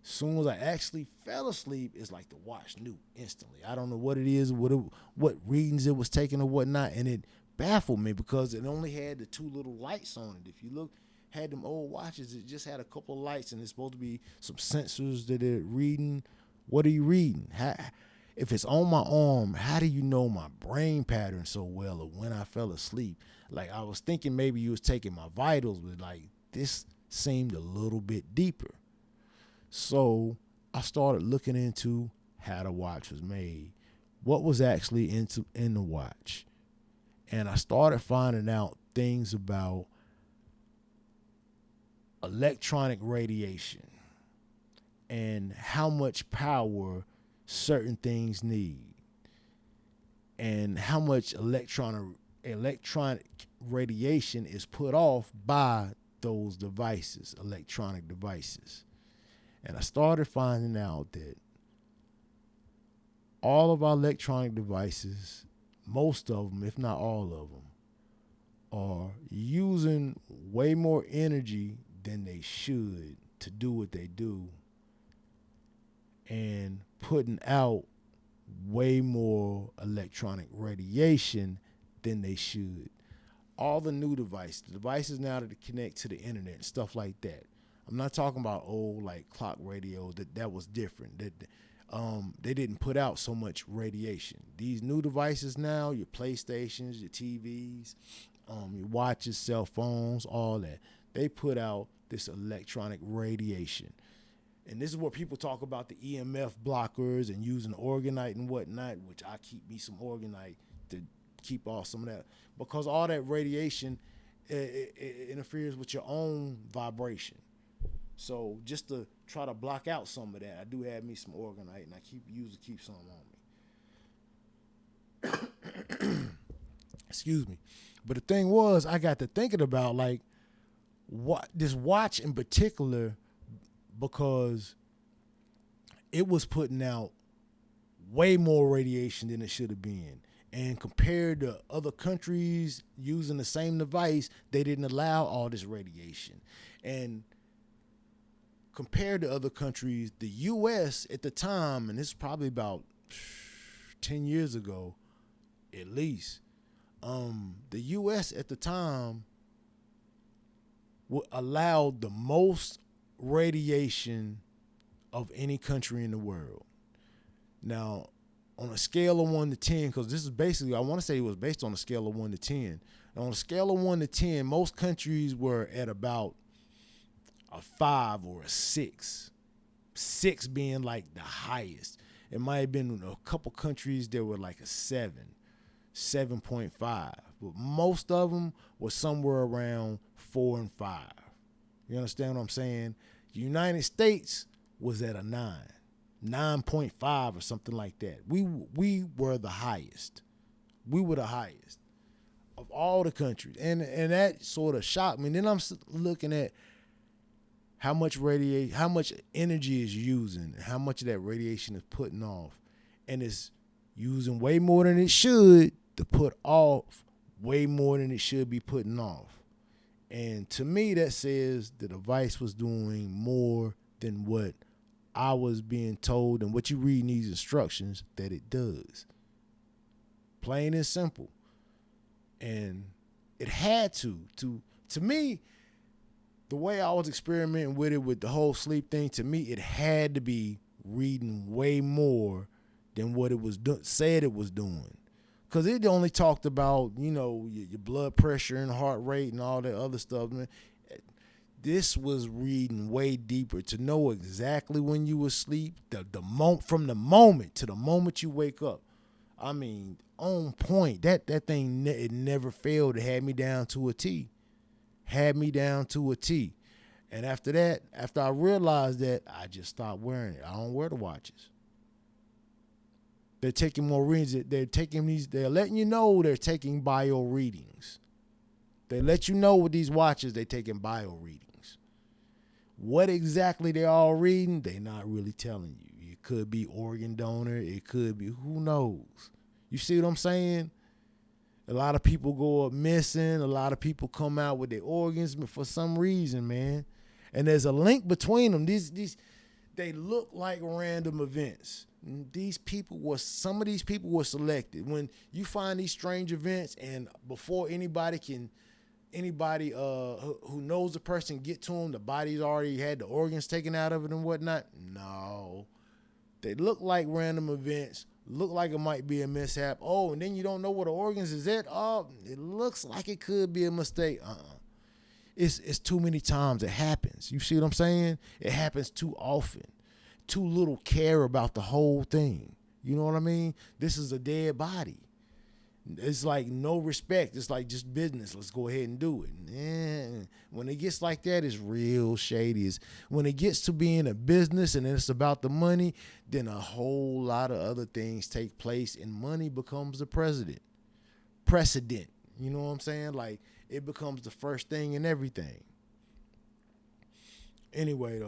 Speaker 1: Soon as I actually fell asleep, it's like the watch knew instantly. I don't know what it is, what readings it was taking or whatnot, and it baffled me because it only had the two little lights on it. If you look, had them old watches, it just had a couple of lights, and it's supposed to be some sensors that are reading. What are you reading? If it's on my arm, how do you know my brain pattern so well or when I fell asleep? Like, I was thinking maybe you was taking my vitals, but like this seemed a little bit deeper. So I started looking into how the watch was made, what was actually in the watch. And I started finding out things about electronic radiation and how much power certain things need and how much electronic radiation is put off by those devices, electronic devices. And I started finding out that all of our electronic devices, most of them, if not all of them, are using way more energy than they should to do what they do and putting out way more electronic radiation than they should. All the new devices, the devices now that connect to the internet and stuff like that. I'm not talking about old like clock radio. That was different. They didn't put out so much radiation. These new devices now, your PlayStations, your TVs, your watches, cell phones, all that, they put out this electronic radiation. And this is where people talk about the EMF blockers and using orgonite and whatnot, which I keep me some orgonite to keep off some of that, because all that radiation it interferes with your own vibration. So just to try to block out some of that, I do have me some orgonite, and I keep some on me. Excuse me. But the thing was, I got to thinking about like what this watch in particular, because it was putting out way more radiation than it should have been. And compared to other countries using the same device, they didn't allow all this radiation. And compared to other countries, the U.S. at the time, and this is probably about 10 years ago, at least, the U.S. at the time allowed the most radiation of any country in the world. Now, on a scale of 1 to 10, because this is basically, I want to say it was based on a scale of 1 to 10. And on a scale of 1 to 10, most countries were at about a 5 or a 6. 6 being like the highest. It might have been a couple countries that were like a 7, 7.5. But most of them were somewhere around 4 and 5. You understand what I'm saying? The United States was at a 9. 9.5 or something like that. We were the highest. We were the highest of all the countries. And that sort of shocked me. And then I'm looking at how much energy is using, how much of that radiation is putting off. And it's using way more than it should to put off way more than it should be putting off. And to me, that says the device was doing more than what I was being told and what you read in these instructions that it does. Plain and simple. And it had to me, the way I was experimenting with it with the whole sleep thing, to me, it had to be reading way more than what it was said it was doing. Because it only talked about, your blood pressure and heart rate and all that other stuff. Man. This was reading way deeper to know exactly when you were asleep, from the moment to the moment you wake up. I mean, on point. That thing, it never failed. It had me down to a T. And after that, after I realized that, I just stopped wearing it. I don't wear the watches. They're taking more readings. They're letting you know they're taking bio readings. They let you know with these watches they're taking bio readings. What exactly they're all reading, they're not really telling you. It could be organ donor. It could be, who knows? You see what I'm saying? A lot of people go up missing. A lot of people come out with their organs for some reason, man. And there's a link between them. These They look like random events. Some of these people were selected. When you find these strange events, and before anybody who knows the person get to them, the body's already had the organs taken out of it and whatnot. No, they look like random events. Look like it might be a mishap. Oh, and then you don't know where the organs is at. Oh, it looks like it could be a mistake. It's too many times it happens. You see what I'm saying? It happens too often. Too little care about the whole thing. You know what I mean? This is a dead body. It's like no respect. It's like just business. Let's go ahead and do it. When it gets like that, it's real shady. When it gets to being a business and it's about the money, then a whole lot of other things take place, and money becomes the precedent. You know what I'm saying? Like, it becomes the first thing in everything. Anyway,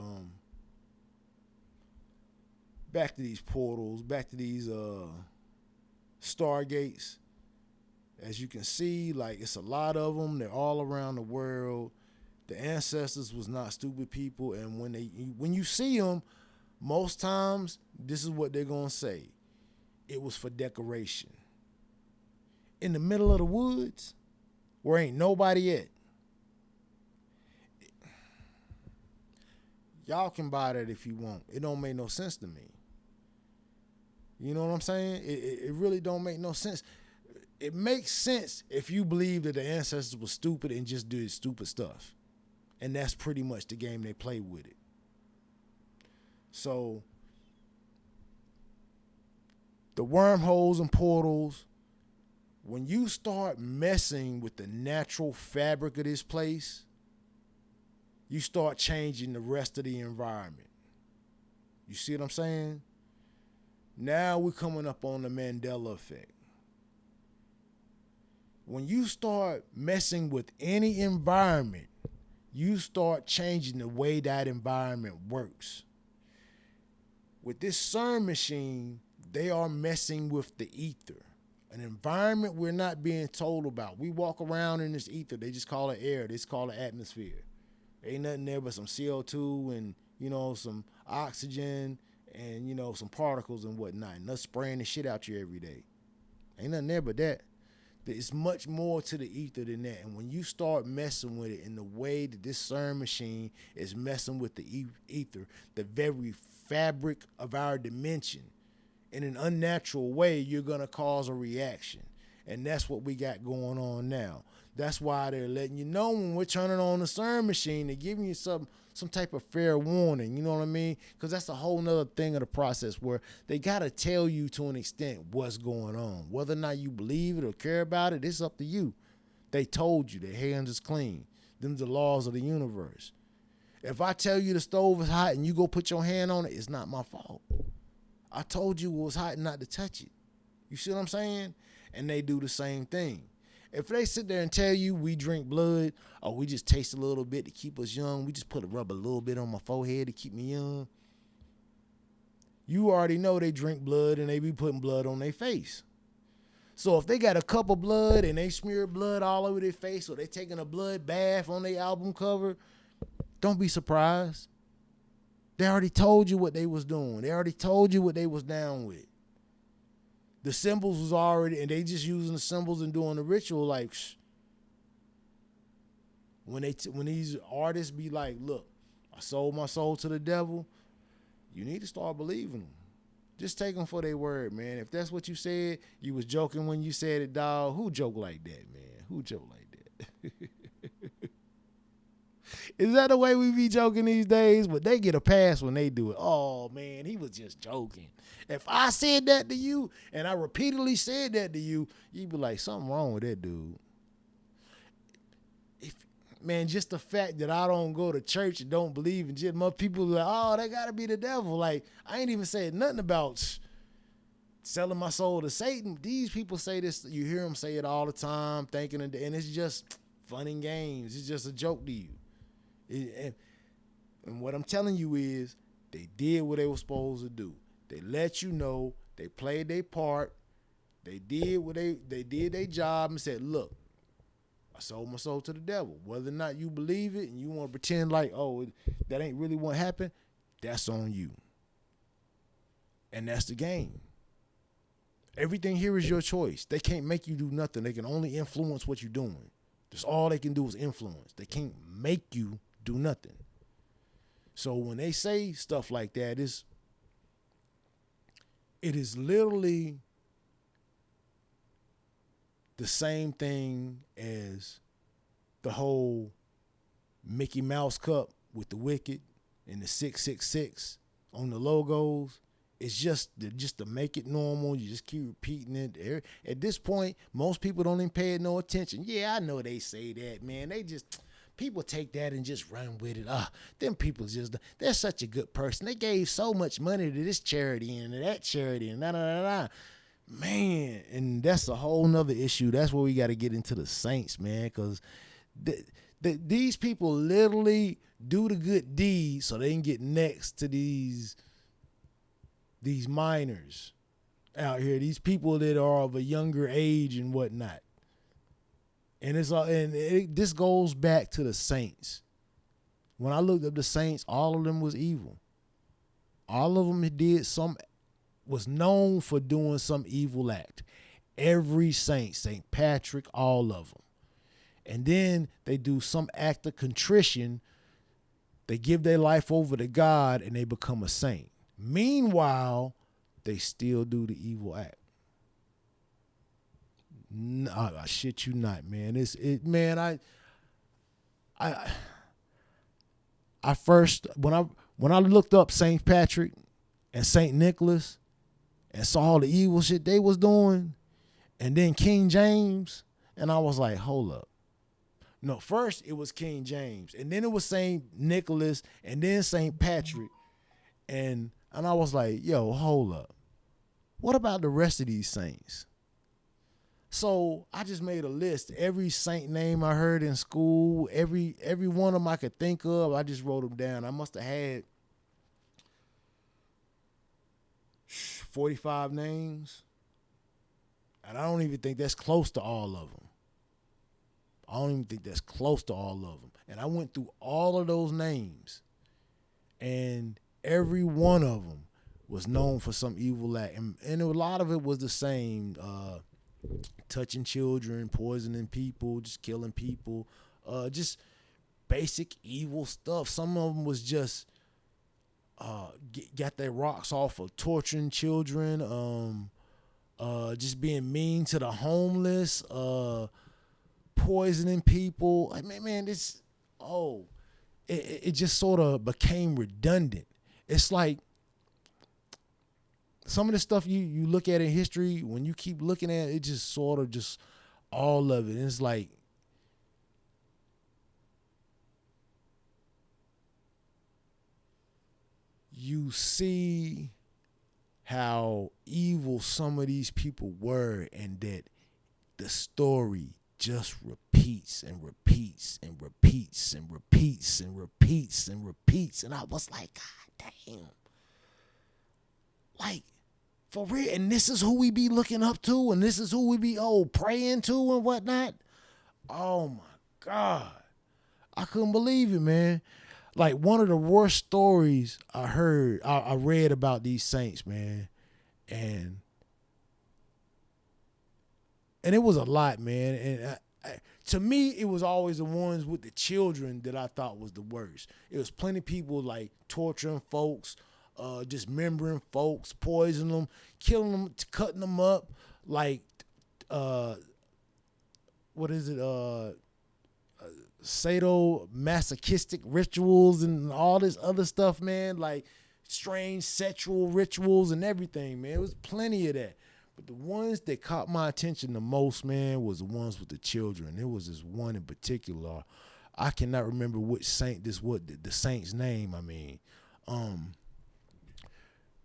Speaker 1: back to these portals, back to these stargates. As you can see, like, it's a lot of them. They're all around the world. The ancestors was not stupid people, and when you see them, most times this is what they're gonna say: it was for decoration. In the middle of the woods, where ain't nobody at. Y'all can buy that if you want. It don't make no sense to me. You know what I'm saying? It really don't make no sense. It makes sense if you believe that the ancestors were stupid and just did stupid stuff. And that's pretty much the game they play with it. So, the wormholes and portals, when you start messing with the natural fabric of this place, you start changing the rest of the environment. You see what I'm saying? Now we're coming up on the Mandela effect. When you start messing with any environment, you start changing the way that environment works. With this CERN machine, they are messing with the ether, an environment we're not being told about. We walk around in this ether. They just call it air. They just call it atmosphere. Ain't nothing there but some CO2 and, some oxygen and, some particles and whatnot. And us spraying the shit out you every day. Ain't nothing there but that. It's much more to the ether than that. And when you start messing with it in the way that this CERN machine is messing with the ether, the very fabric of our dimension, in an unnatural way, you're going to cause a reaction. And that's what we got going on now. That's why they're letting you know when we're turning on the CERN machine. They're giving you some type of fair warning, you know what I mean? Because that's a whole nother thing of the process where they got to tell you to an extent what's going on. Whether or not you believe it or care about it, it's up to you. They told you. Their hands is clean. Them's the laws of the universe. If I tell you the stove is hot and you go put your hand on it, it's not my fault. I told you it was hot and not to touch it. You see what I'm saying? And they do the same thing. If they sit there and tell you we drink blood, or we just taste a little bit to keep us young, we just rub a little bit on my forehead to keep me young, you already know they drink blood and they be putting blood on their face. So if they got a cup of blood and they smear blood all over their face, or they taking a blood bath on their album cover, don't be surprised. They already told you what they was doing. They already told you what they was down with. The symbols was already, and they just using the symbols and doing the ritual. Like, when these artists be like, look, I sold my soul to the devil, you need to start believing them. Just take them for their word, man. If that's what you said, you was joking when you said it, dog. Who joke like that, man? Who joke like that? Is that the way we be joking these days? But they get a pass when they do it. Oh, man, he was just joking. If I said that to you and I repeatedly said that to you, you'd be like, something wrong with that dude. Man, just the fact that I don't go to church and don't believe in shit, most people are like, oh, that got to be the devil. Like, I ain't even said nothing about selling my soul to Satan. These people say this. You hear them say it all the time, thinking, and it's just fun and games. It's just a joke to you. And what I'm telling you is they did what they were supposed to do. They let you know. They played their part. They did what they did their job and said, look, I sold my soul to the devil. Whether or not you believe it and you want to pretend like, oh, that ain't really what happened, That's on you. And that's the game. Everything here is your choice. They can't make you do nothing. They can only influence what you're doing. That's all they can do is influence. They can't make you do nothing. So when they say stuff like that, it is literally the same thing as the whole Mickey Mouse cup with the wicked and the 666 on the logos. It's just to make it normal. You just keep repeating it. At this point, most people don't even pay it no attention. Yeah, I know they say that, man. People take that and just run with it. Them people they're such a good person. They gave so much money to this charity and to that charity and da. Man, and that's a whole nother issue. That's where we got to get into the saints, man, because these people literally do the good deeds so they can get next to these minors out here, these people that are of a younger age and whatnot. And this goes back to the saints. When I looked up the saints, all of them was evil. All of them was known for doing some evil act. Every saint, St. Patrick, all of them. And then they do some act of contrition. They give their life over to God and they become a saint. Meanwhile, they still do the evil act. I shit you not, man. I first when I looked up St. Patrick and St. Nicholas and saw all the evil shit they was doing, and then King James, and I was like, hold up. No, first it was King James, and then it was St. Nicholas, and then St. Patrick, and I was like, yo, hold up. What about the rest of these saints? So I just made a list. Every saint name I heard in school, every one of them I could think of, I just wrote them down. I must have had 45 names. And I don't even think that's close to all of them. I don't even think that's close to all of them. And I went through all of those names. And every one of them was known for some evil act. And a lot of it was the same. Touching children, poisoning people, just killing people, just basic evil stuff. Some of them was just got their rocks off of torturing children, just being mean to the homeless, poisoning people. I mean, man, it just sort of became redundant. It's like some of the stuff you look at in history, when you keep looking at it, it just sort of just all of it. And it's like, you see how evil some of these people were, and that the story just repeats and repeats and repeats and repeats and repeats and repeats. And I was like, God damn. Like, for real, and this is who we be looking up to, and this is who we be praying to and whatnot. Oh my God. I couldn't believe it, man. Like, one of the worst stories I read about these saints, man. And it was a lot, man. And to me, it was always the ones with the children that I thought was the worst. It was plenty of people like torturing folks, dismembering folks, poisoning them, killing them, cutting them up, like, sadomasochistic rituals and all this other stuff, man, like strange sexual rituals and everything, man. It was plenty of that. But the ones that caught my attention the most, man, was the ones with the children. There was this one in particular. I cannot remember which saint the saint's name. I mean,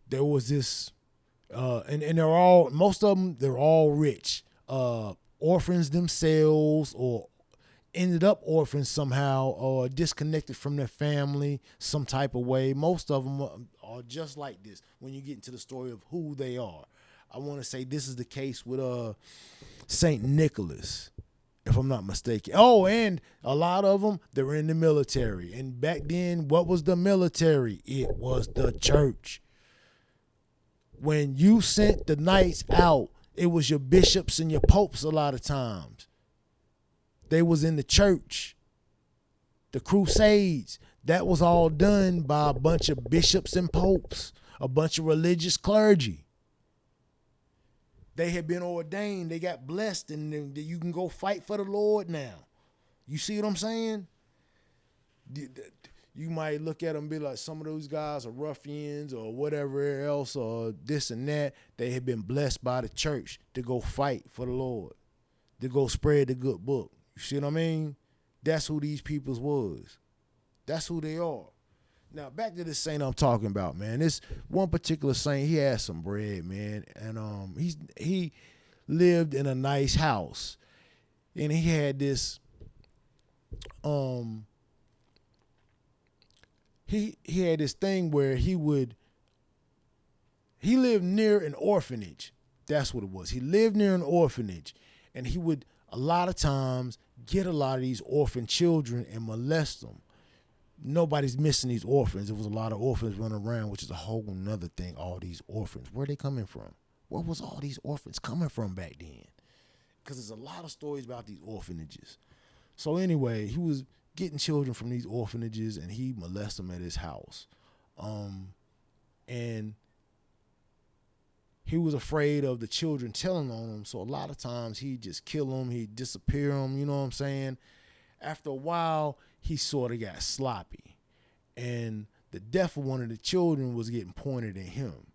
Speaker 1: there was this, and most of them, they're all rich, orphans themselves, or ended up orphans somehow, or disconnected from their family some type of way. Most of them are just like this when you get into the story of who they are. I want to say this is the case with St. Nicholas. if I'm not mistaken. Oh, and a lot of them, they're in the military. And back then, what was the military? It was the church. When you sent the knights out, it was your bishops and your popes a lot of times. They was in the church. The crusades, that was all done by a bunch of bishops and popes, a bunch of religious clergy. They had been ordained. They got blessed, and you can go fight for the Lord now. You see what I'm saying? You might look at them and be like, some of those guys are ruffians or whatever else or this and that. They had been blessed by the church to go fight for the Lord, to go spread the good book. You see what I mean? That's who these peoples was. That's who they are. Now, back to this saint I'm talking about, man. This one particular saint, he had some bread, man. And he lived in a nice house. And he had this, he had this thing where he lived near an orphanage. That's what it was. He lived near an orphanage. And he would, a lot of times, get a lot of these orphan children and molest them. Nobody's missing these orphans. There was a lot of orphans running around, which is a whole nother thing. All these orphans, where are they coming from? Where was all these orphans coming from back then? Because there's a lot of stories about these orphanages. So anyway, he was getting children from these orphanages, and he molested them at his house. And he was afraid of the children telling on him, so a lot of times he'd just kill them, he'd disappear them, you know what I'm saying? After a while, he sort of got sloppy, and the death of one of the children was getting pointed at him,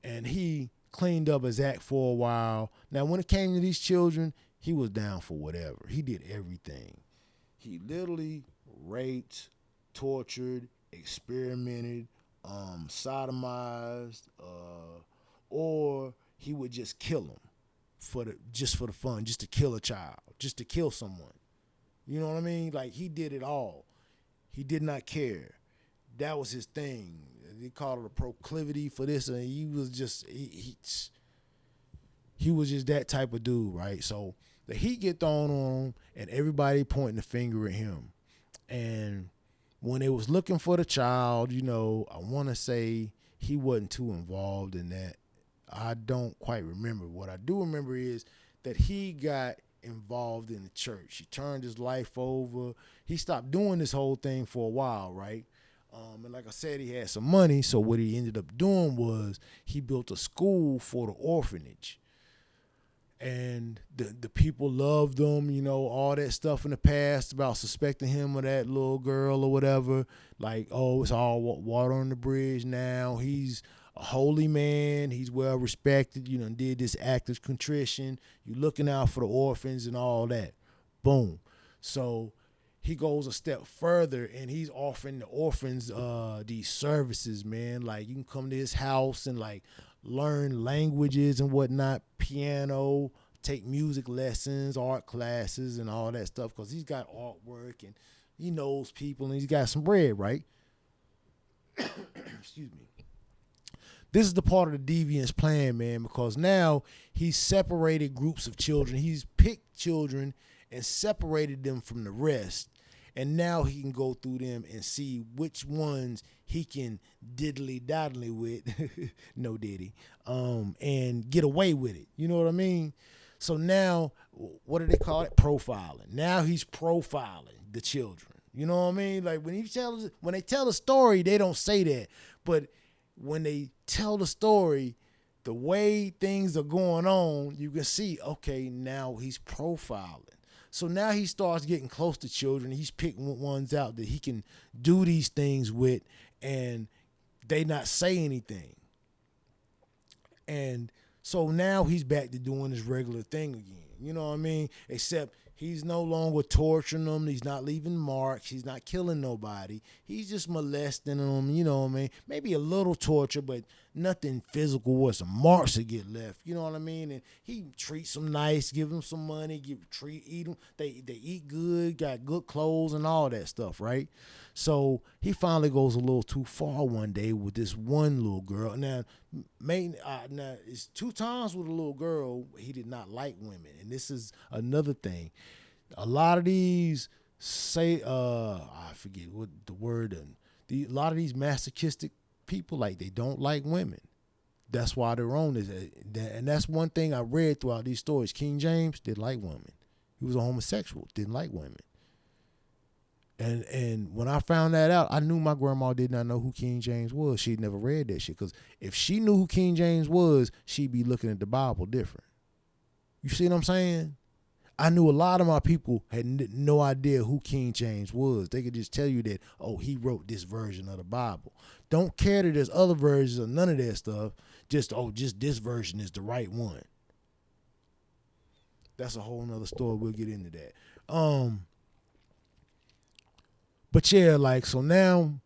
Speaker 1: and he cleaned up his act for a while. Now, when it came to these children, he was down for whatever. He did everything. He literally raped, tortured, experimented, sodomized, or he would just kill them for the fun, just to kill a child, just to kill someone. You know what I mean? Like, he did it all. He did not care. That was his thing. They called it a proclivity for this, and he was just he was just that type of dude, right? So the heat get thrown on him, and everybody pointing the finger at him. And when they was looking for the child, you know, I want to say he wasn't too involved in that. I don't quite remember. What I do remember is that he got involved in the church. He turned his life over. He stopped doing this whole thing for a while, right? And like I said, he had some money. So what he ended up doing was he built a school for the orphanage. And the people loved him, you know, all that stuff in the past about suspecting him of that little girl or whatever. Like, oh, it's all water on the bridge now. He's a holy man. He's well respected, you know, and did this act of contrition. You're looking out for the orphans and all that. Boom. So he goes a step further, and he's offering the orphans these services, man. Like, you can come to his house and, like, learn languages and whatnot, piano, take music lessons, art classes, and all that stuff, because he's got artwork and he knows people and he's got some bread, right? Excuse me. This is the part of the deviant's plan, man, because now he's separated groups of children. He's picked children and separated them from the rest. And now he can go through them and see which ones he can diddly-daddly with, no diddy, and get away with it. You know what I mean? So now, what do they call it? Profiling. Now he's profiling the children. You know what I mean? Like, when they tell a story, they don't say that. But when they tell the story, the way things are going on, you can see, okay, now he's profiling. So now he starts getting close to children. He's picking ones out that he can do these things with, and they not say anything. And so now he's back to doing his regular thing again. You know what I mean? Except he's no longer torturing them. He's not leaving marks. He's not killing nobody. He's just molesting them. You know what I mean? Maybe a little torture, but nothing physical where some marks that get left. You know what I mean? And he treats them nice, give them some money, eat them. They eat good, got good clothes and all that stuff, right? So he finally goes a little too far one day with this one little girl. Now it's 2 times with a little girl. He did not like women, and this is another thing. A lot of these say I forget what the word and a lot of these masochistic people, like, they don't like women. That's why they're on this. And that's one thing I read throughout these stories. King James didn't like women. He was a homosexual, didn't like women. And when I found that out, I knew my grandma did not know who King James was. She'd never read that shit. Because if she knew who King James was, she'd be looking at the Bible different. You see what I'm saying? I knew a lot of my people had no idea who King James was. They could just tell you that, oh, he wrote this version of the Bible. Don't care that there's other versions or none of that stuff. Just this version is the right one. That's a whole nother story. We'll get into that. But yeah, like, so now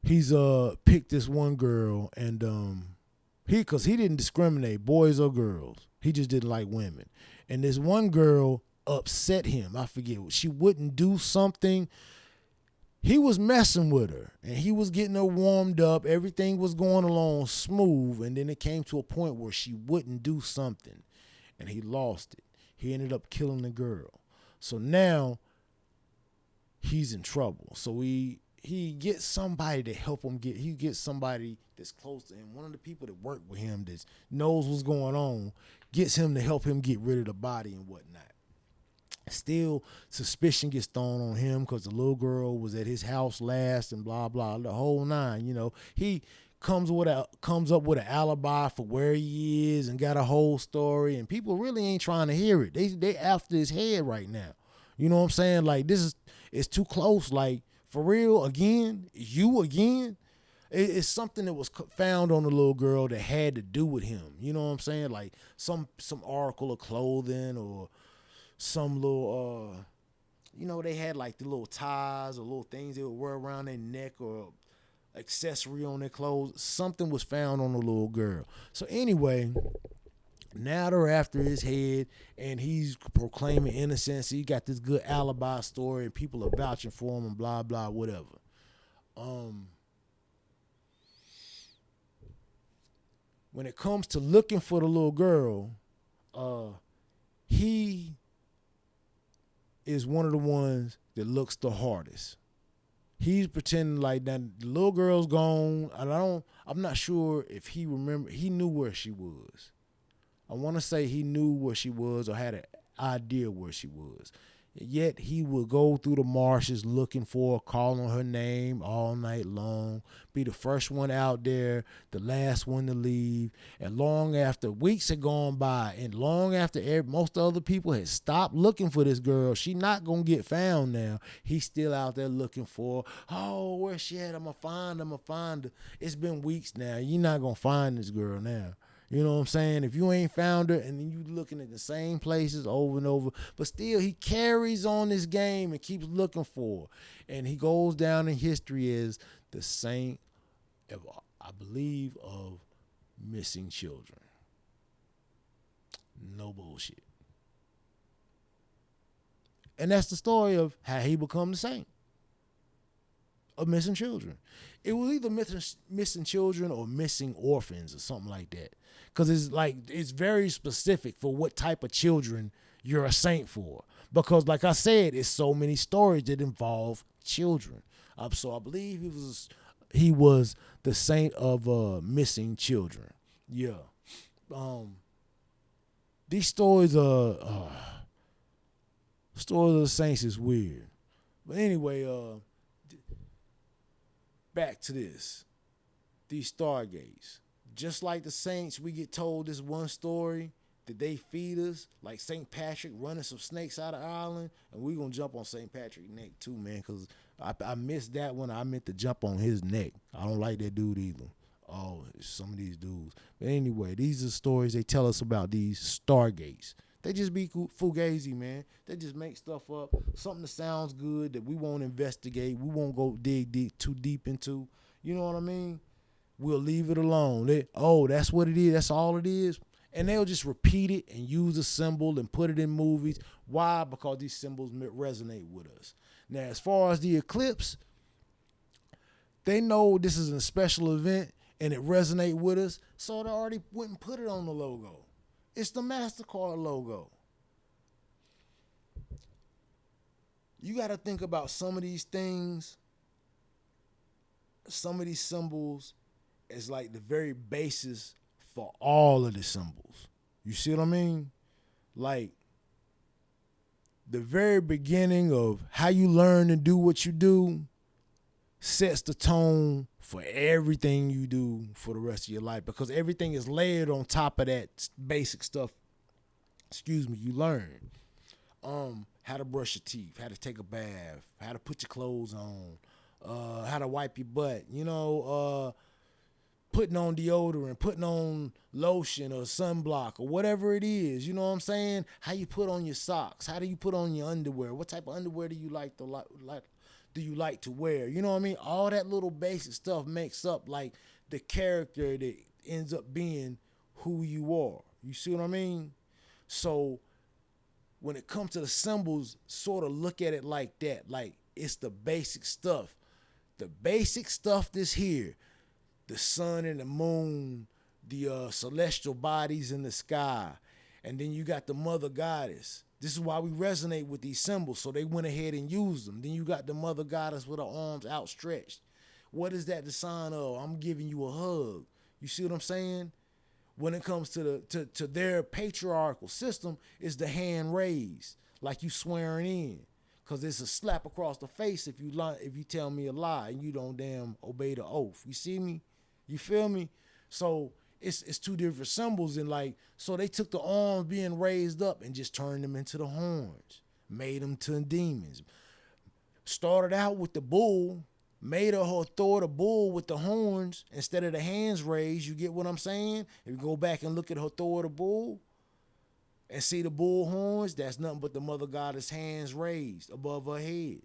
Speaker 1: he's picked this one girl, and cause he didn't discriminate boys or girls. He just didn't like women. And this one girl upset him. I forget. She wouldn't do something. He was messing with her, and he was getting her warmed up. Everything was going along smooth, and then it came to a point where she wouldn't do something, and he lost it. He ended up killing the girl. So now he's in trouble. So he gets somebody to help him he gets somebody that's close to him. One of the people that work with him that knows what's going on gets him to help him get rid of the body and whatnot. Still, suspicion gets thrown on him because the little girl was at his house last and blah, blah, the whole nine. You know, he comes up with an alibi for where he is and got a whole story, and people really ain't trying to hear it. They after his head right now. You know what I'm saying? Like, it's too close. Like, for real, again, you again. It's something that was found on the little girl that had to do with him. You know what I'm saying? Like some article of clothing or some little, they had like the little ties or little things they would wear around their neck or accessory on their clothes. Something was found on the little girl. So anyway, now they're after his head, and he's proclaiming innocence. He got this good alibi story, and people are vouching for him and blah, blah, whatever. When it comes to looking for the little girl, he is one of the ones that looks the hardest. He's pretending like that the little girl's gone, and I'm not sure if he knew where she was. I want to say he knew where she was or had an idea where she was. Yet he would go through the marshes looking for her, calling her name all night long, be the first one out there, the last one to leave. And long after weeks had gone by and long after most other people had stopped looking for this girl, she not going to get found now. He's still out there looking for her. Oh, where's she at? I'm going to find her. It's been weeks now. You're not going to find this girl now. You know what I'm saying? If you ain't found her and then you looking at the same places over and over, but still he carries on this game and keeps looking for her. And he goes down in history as the saint, I believe, of missing children. No bullshit. And that's the story of how he become the saint of missing children. It was either missing children or missing orphans or something like that. Because it's very specific for what type of children you're a saint for. Because like I said, it's so many stories that involve children. So I believe he was the saint of missing children. Yeah. These stories of the saints is weird. But anyway, back to this. These stargates. Just like the saints, we get told this one story that they feed us, like St. Patrick running some snakes out of Ireland, and we're going to jump on St. Patrick's neck too, man, because I missed that one. I meant to jump on his neck. I don't like that dude either. Oh, some of these dudes. But anyway, these are stories they tell us about these stargates. They just be fugazi, man. They just make stuff up, something that sounds good that we won't investigate, we won't go dig too deep into. You know what I mean? We'll leave it alone. That's what it is. That's all it is. And they'll just repeat it and use a symbol and put it in movies. Why? Because these symbols resonate with us. Now, as far as the eclipse, they know this is a special event and it resonate with us, so they already went and put it on the logo. It's the MasterCard logo. You got to think about some of these things, some of these symbols as like the very basis for all of the symbols. You see what I mean? Like the very beginning of how you learn to do what you do sets the tone for everything you do for the rest of your life, because everything is layered on top of that basic stuff, you learn. How to brush your teeth, how to take a bath, how to put your clothes on, how to wipe your butt, putting on deodorant, putting on lotion or sunblock or whatever it is, you know what I'm saying? How you put on your socks, how do you put on your underwear, what type of underwear do you like to wear? You know what I mean? All that little basic stuff makes up like the character that ends up being who you are. You see what I mean? So when it comes to the symbols, sort of look at it like that. Like it's the basic stuff. The basic stuff that's here. The sun and the moon, the celestial bodies in the sky. And then you got the mother goddess. This is why we resonate with these symbols. So they went ahead and used them. Then you got the mother goddess with her arms outstretched. What is that the sign of? I'm giving you a hug. You see what I'm saying? When it comes to to their patriarchal system, is the hand raised, like you swearing in, cause it's a slap across the face if you tell me a lie and you don't damn obey the oath. You see me? You feel me? So it's two different symbols, and like so they took the arms being raised up and just turned them into the horns, made them to demons. Started out with the bull, made her throw the bull with the horns instead of the hands raised. You get what I'm saying? If you go back and look at her throw the bull and see the bull horns, that's nothing but the mother goddess hands raised above her head.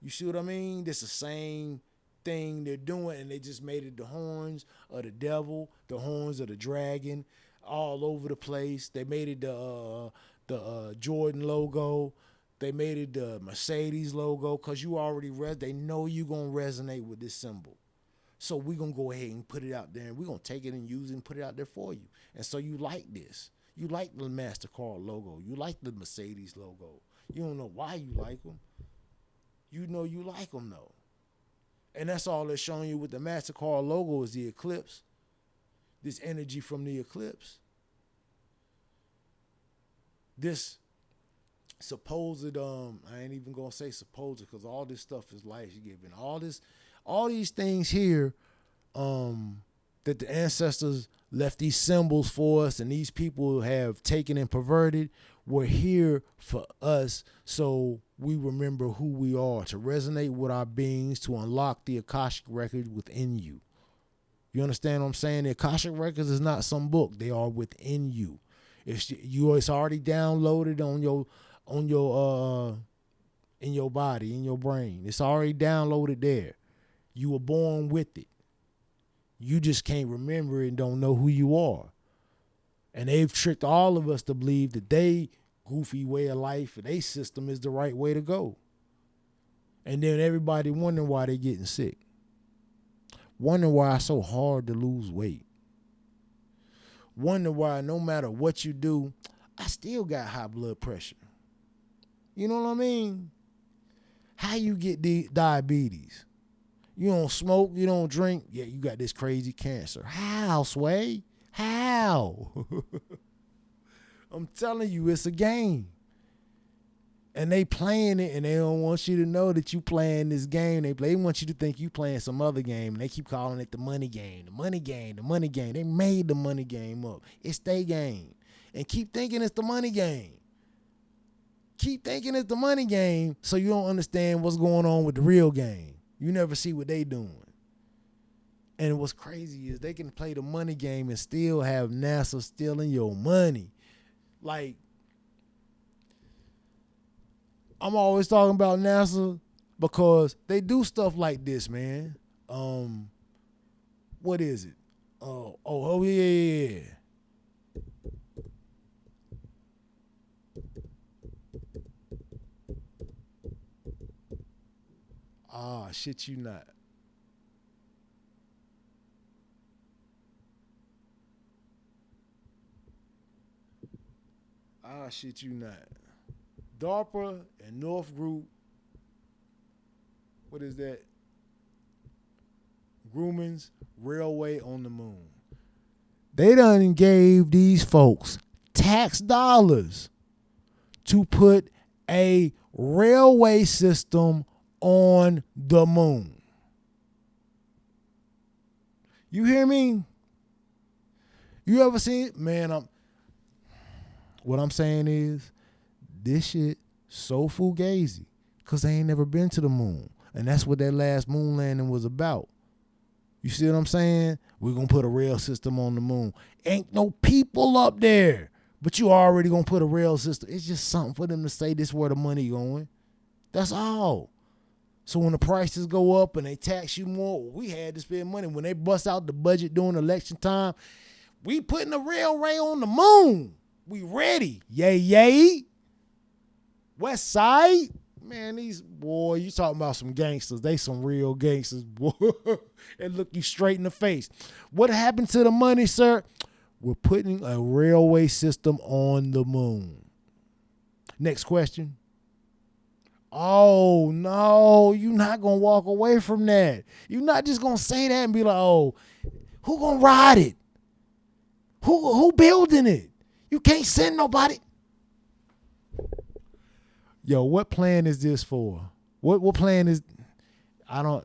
Speaker 1: You see what I mean? That's the same thing they're doing, and they just made it the horns of the devil, the horns of the dragon, all over the place. They made it the Jordan logo. They made it the Mercedes logo, because you already they know you going to resonate with this symbol. So we're going to go ahead and put it out there, and we're going to take it and use it and put it out there for you. And so you like this. You like the MasterCard logo. You like the Mercedes logo. You don't know why you like them. You know you like them, though. And that's all they're showing you with the MasterCard logo is the eclipse. This energy from the eclipse. This supposed I ain't even gonna say supposed, because all this stuff is life giving. All these things here that the ancestors left these symbols for us, and these people have taken and perverted, were here for us, so we remember who we are, to resonate with our beings, to unlock the Akashic record within you. You understand what I'm saying? The Akashic records is not some book; they are within you. It's already downloaded on your in your body, in your brain. It's already downloaded there. You were born with it. You just can't remember it and don't know who you are. And they've tricked all of us to believe that they goofy way of life and their system is the right way to go. And then everybody wondering why they getting sick. Wondering why it's so hard to lose weight. Wonder why no matter what you do, I still got high blood pressure. You know what I mean? How you get diabetes? You don't smoke, you don't drink, yet you got this crazy cancer. How, Sway? How? I'm telling you, it's a game. And they playing it, and they don't want you to know that you playing this game. They want you to think you playing some other game, and they keep calling it the money game, the money game, the money game. They made the money game up. It's their game. And keep thinking it's the money game. Keep thinking it's the money game, so you don't understand what's going on with the real game. You never see what they doing. And what's crazy is they can play the money game and still have NASA stealing your money. Like, I'm always talking about NASA because they do stuff like this, man. What is it? Oh yeah. Ah, shit you not. Ah, shit you not. DARPA and North Group what is that? Grumman's Railway on the Moon. They done gave these folks tax dollars to put a railway system on the moon. You hear me? You ever seen it? Man, what I'm saying is this shit so fugazi because they ain't never been to the moon. And that's what that last moon landing was about. You see what I'm saying? We're going to put a rail system on the moon. Ain't no people up there, but you already going to put a rail system. It's just something for them to say this where the money going. That's all. So when the prices go up and they tax you more, we had to spend money. When they bust out the budget during election time, we putting a railway on the moon. We ready. Yay, yay. West Side. Man, these boy, you talking about some gangsters. They some real gangsters, boy. And look you straight in the face. What happened to the money, sir? We're putting a railway system on the moon. Next question. Oh, no, you're not going to walk away from that. You're not just going to say that and be like, oh, who going to ride it? Who building it? You can't send nobody. Yo, what plan is this for? What plan is, I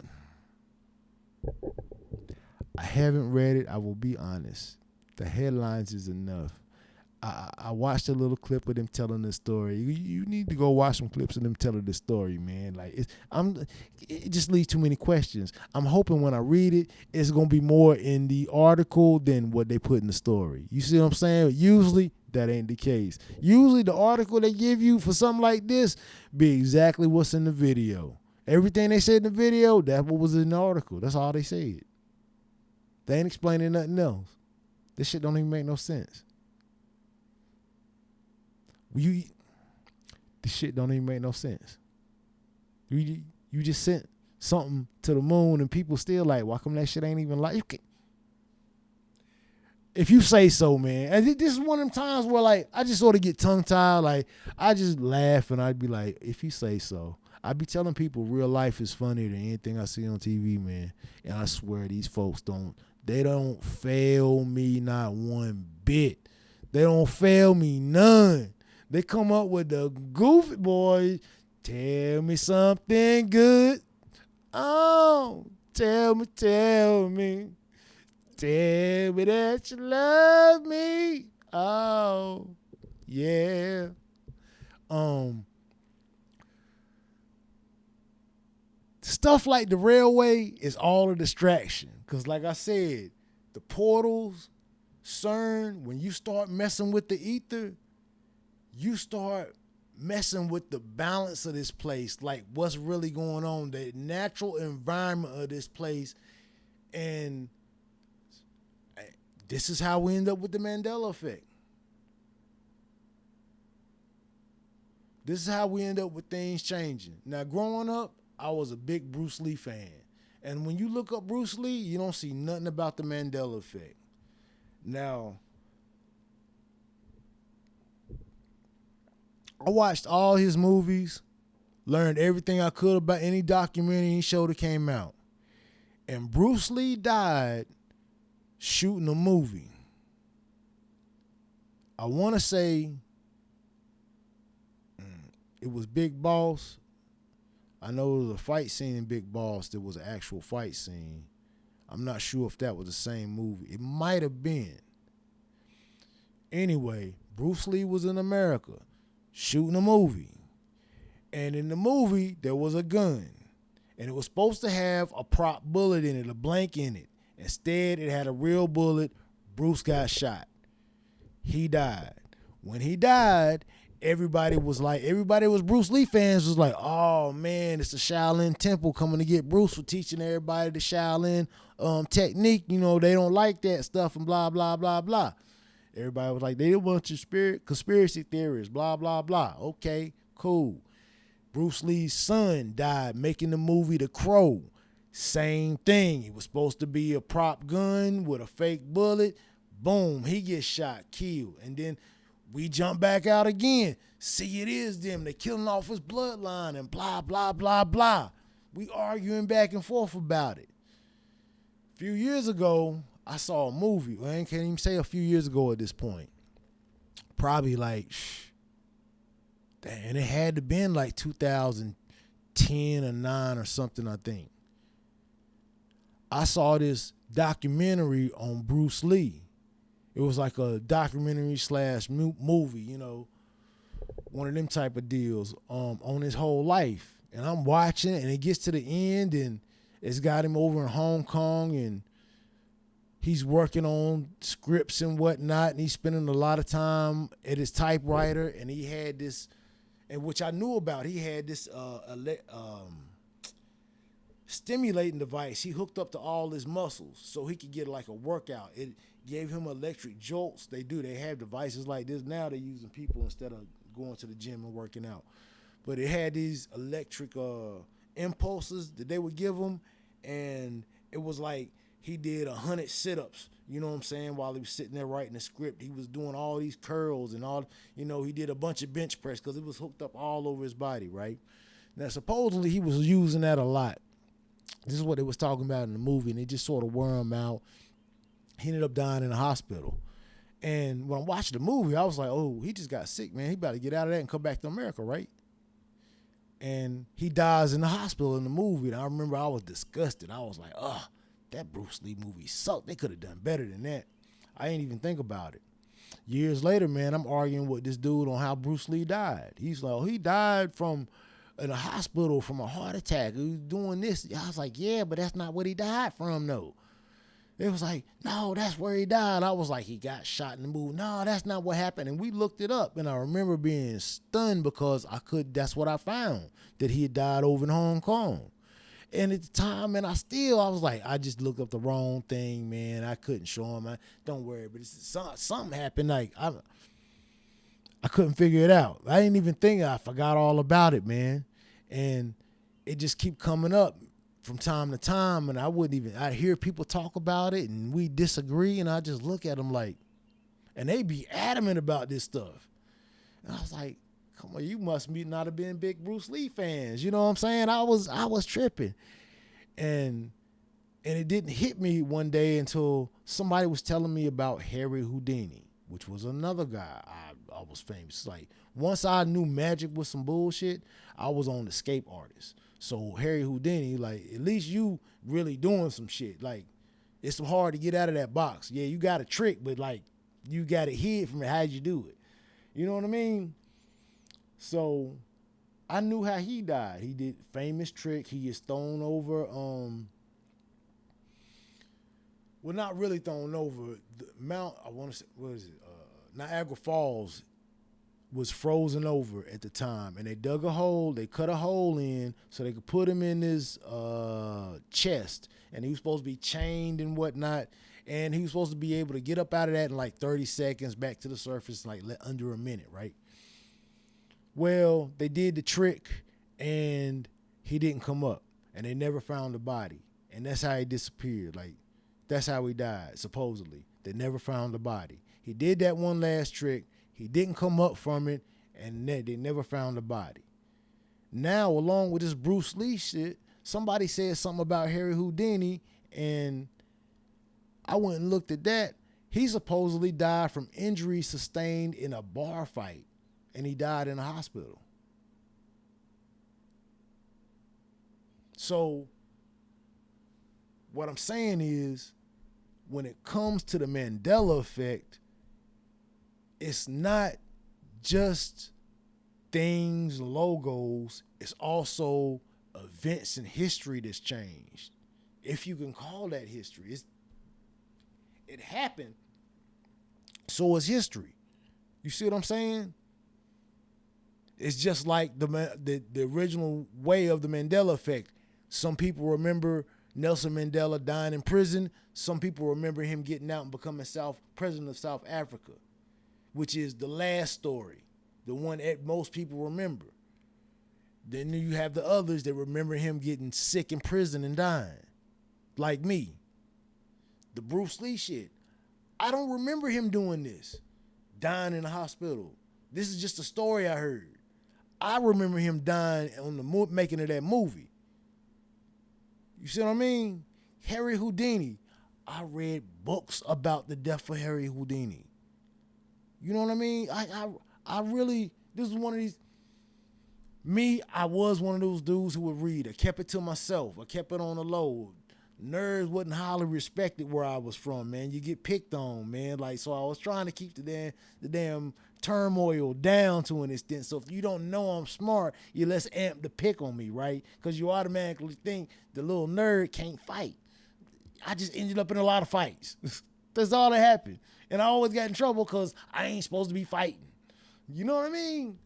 Speaker 1: haven't read it. I will be honest. The headlines is enough. I watched a little clip of them telling the story. You need to go watch some clips of them telling the story, man. Like it just leaves too many questions. I'm hoping when I read it, it's gonna be more in the article than what they put in the story. You see what I'm saying? Usually that ain't the case. Usually the article they give you for something like this be exactly what's in the video. Everything they said in the video, that's what was in the article. That's all they said. They ain't explaining nothing else. This shit don't even make no sense. This shit don't even make no sense. You just sent something to the moon and people still like, why come that shit ain't even like? If you say so, man. And this is one of them times where like I just sort of get tongue tied. Like I just laugh and I'd be like, if you say so. I be telling people real life is funnier than anything I see on TV, man. And I swear these folks don't fail me not one bit. They don't fail me none. They come up with the goofy boys. Tell me something good. Oh, tell me. Tell me that you love me. Oh, yeah. Stuff like the railway is all a distraction. Because like I said, the portals, CERN, when you start messing with the ether, you start messing with the balance of this place, like what's really going on, the natural environment of this place. And this is how we end up with the Mandela effect. This is how we end up with things changing. Now, growing up, I was a big Bruce Lee fan. And when you look up Bruce Lee, you don't see nothing about the Mandela effect. Now, I watched all his movies, learned everything I could about any documentary, any show that came out. And Bruce Lee died shooting a movie. I want to say it was Big Boss. I know it was a fight scene in Big Boss. There was an actual fight scene. I'm not sure if that was the same movie. It might have been. Anyway, Bruce Lee was in America shooting a movie. And in the movie, there was a gun. And it was supposed to have a prop bullet in it, a blank in it. Instead, it had a real bullet. Bruce got shot. He died. When he died, everybody was Bruce Lee fans was like, oh man, it's the Shaolin Temple coming to get Bruce for teaching everybody the Shaolin technique. You know, they don't like that stuff and blah, blah, blah, blah. Everybody was like, they a bunch of conspiracy theorists, blah, blah, blah. Okay, cool. Bruce Lee's son died making the movie The Crow. Same thing. It was supposed to be a prop gun with a fake bullet. Boom, he gets shot, killed. And then we jump back out again. See, it is them. They're killing off his bloodline and blah, blah, blah, blah. We arguing back and forth about it. A few years ago, I saw a movie. Well, I can't even say a few years ago at this point. Probably like, damn, it had to been like 2010 or 9 or something, I think. I saw this documentary on Bruce Lee. It was like a documentary slash movie, you know, one of them type of deals on his whole life. And I'm watching, and it gets to the end, and it's got him over in Hong Kong, and he's working on scripts and whatnot, and he's spending a lot of time at his typewriter, and he had this, and which I knew about, he had this stimulating device he hooked up to all his muscles so he could get like a workout. It gave him electric jolts. They have devices like this now. They're using people instead of going to the gym and working out. But it had these electric impulses that they would give him, and it was like he did 100 sit-ups, you know what I'm saying, while he was sitting there writing the script. He was doing all these curls and all, you know, he did a bunch of bench press because it was hooked up all over his body, right? Now, supposedly he was using that a lot. This is what they was talking about in the movie, and it just sort of wore him out. He ended up dying in the hospital. And when I watched the movie, I was like, oh, he just got sick, man. He about to get out of that and come back to America, right? And he dies in the hospital in the movie. And I remember I was disgusted. I was like, oh, that Bruce Lee movie sucked. They could have done better than that. I didn't even think about it. Years later, man, I'm arguing with this dude on how Bruce Lee died. He's like, oh, he died in a hospital from a heart attack. He was doing this. I was like, yeah, but that's not what he died from, though. It was like, no, that's where he died. I was like, he got shot in the movie. No, that's not what happened. And we looked it up, and I remember being stunned because that's what I found, that he had died over in Hong Kong. And at the time, man, I was like, I just looked up the wrong thing, man. I couldn't show him. Don't worry, but something happened. Like, I couldn't figure it out. I didn't even think. I forgot all about it, man. And it just keep coming up from time to time, and I hear people talk about it, and we disagree, and I just look at them like, and they be adamant about this stuff. And I was like, come on, you must not have been big Bruce Lee fans. You know what I'm saying? I was tripping. And it didn't hit me one day until somebody was telling me about Harry Houdini, which was another guy I was famous. Like, once I knew magic was some bullshit, I was on escape artist. So Harry Houdini, like, at least you really doing some shit. Like, it's so hard to get out of that box. Yeah, you got a trick, but like, you got it hid from it. How'd you do it? You know what I mean? So I knew how he died. He did famous trick. He gets thrown over. Well, not really thrown over. The Mount, I want to say, what is it? Niagara Falls was frozen over at the time, and they dug a hole. They cut a hole in so they could put him in this chest, and he was supposed to be chained and whatnot, and he was supposed to be able to get up out of that in like 30 seconds, back to the surface in like under a minute, right? Well, they did the trick, and he didn't come up, and they never found the body, and that's how he disappeared. Like, that's how he died, supposedly. They never found the body. He did that one last trick. He didn't come up from it, and they never found the body. Now, along with this Bruce Lee shit, somebody said something about Harry Houdini, and I went and looked at that. He supposedly died from injuries sustained in a bar fight, and he died in a hospital. So what I'm saying is, when it comes to the Mandela effect, it's not just things, logos, it's also events in history that's changed. If you can call that history. It happened, so is history. You see what I'm saying? It's just like the original way of the Mandela effect. Some people remember Nelson Mandela dying in prison. Some people remember him getting out and becoming president of South Africa, which is the last story, the one that most people remember. Then you have the others that remember him getting sick in prison and dying, like me. The Bruce Lee shit, I don't remember him doing this, dying in the hospital. This is just a story I heard. I remember him dying on the making of that movie. You see what I mean? Harry Houdini. I read books about the death of Harry Houdini. You know what I mean? I really, this is one of these, I was one of those dudes who would read. I kept it to myself. I kept it on the low. Nerds wasn't highly respected where I was from, man. You get picked on, man. Like, so I was trying to keep the damn turmoil down to an extent. So if you don't know I'm smart, you're less amped to pick on me, right? Because you automatically think the little nerd can't fight. I just ended up in a lot of fights. That's all that happened. And I always got in trouble because I ain't supposed to be fighting. You know what I mean?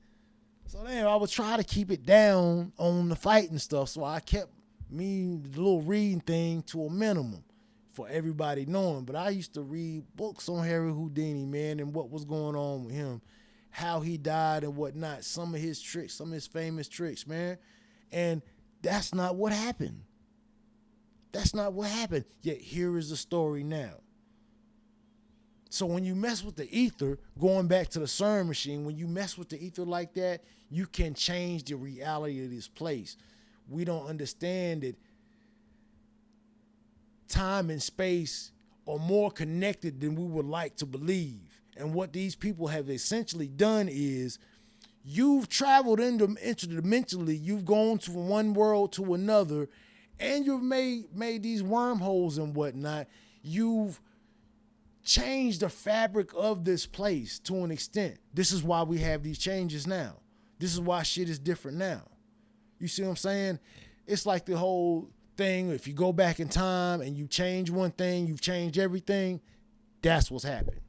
Speaker 1: So then I would try to keep it down on the fighting stuff. So I kept the little reading thing to a minimum for everybody knowing. But I used to read books on Harry Houdini, man, and what was going on with him, how he died and whatnot, some of his tricks, some of his famous tricks, man. And that's not what happened. That's not what happened. Yet here is the story now. So when you mess with the ether, going back to the CERN machine, when you mess with the ether like that, you can change the reality of this place. We don't understand that time and space are more connected than we would like to believe. And what these people have essentially done is you've traveled interdimensionally, you've gone from one world to another, and you've made these wormholes and whatnot. You've changed the fabric of this place to an extent. This is why we have these changes now. This is why shit is different now. You see what I'm saying? It's like the whole thing, if you go back in time and you change one thing, you've changed everything. That's what's happened.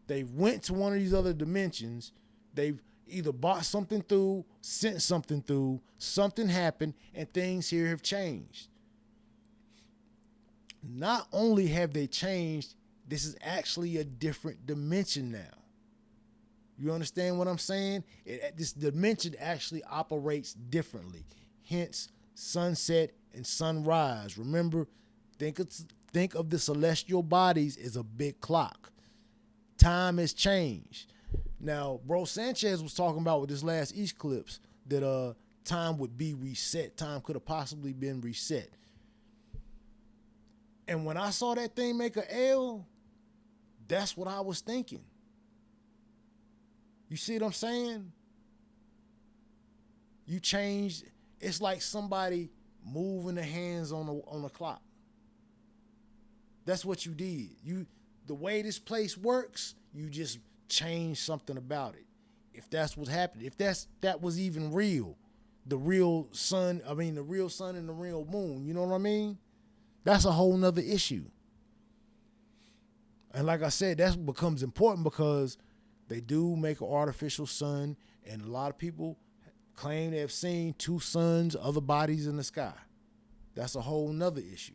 Speaker 1: They went to one of these other dimensions. They've either bought something through, sent something through, something happened, and things here have changed. Not only have they changed, this is actually a different dimension now. You understand what I'm saying? This dimension actually operates differently. Hence, sunset and sunrise. Remember, think of the celestial bodies as a big clock. Time has changed. Now, Bro Sanchez was talking about with this last eclipse that time would be reset. Time could have possibly been reset. And when I saw that thing make a L, that's what I was thinking. You see what I'm saying? You changed. It's like somebody moving the hands on the clock. That's what you did. The way this place works, you just changed something about it. If that's what happened, if that was even real, the real sun and the real moon, you know what I mean? That's a whole nother issue. And like I said, that becomes important because they do make an artificial sun, and a lot of people claim they have seen two suns, other bodies in the sky. That's a whole nother issue.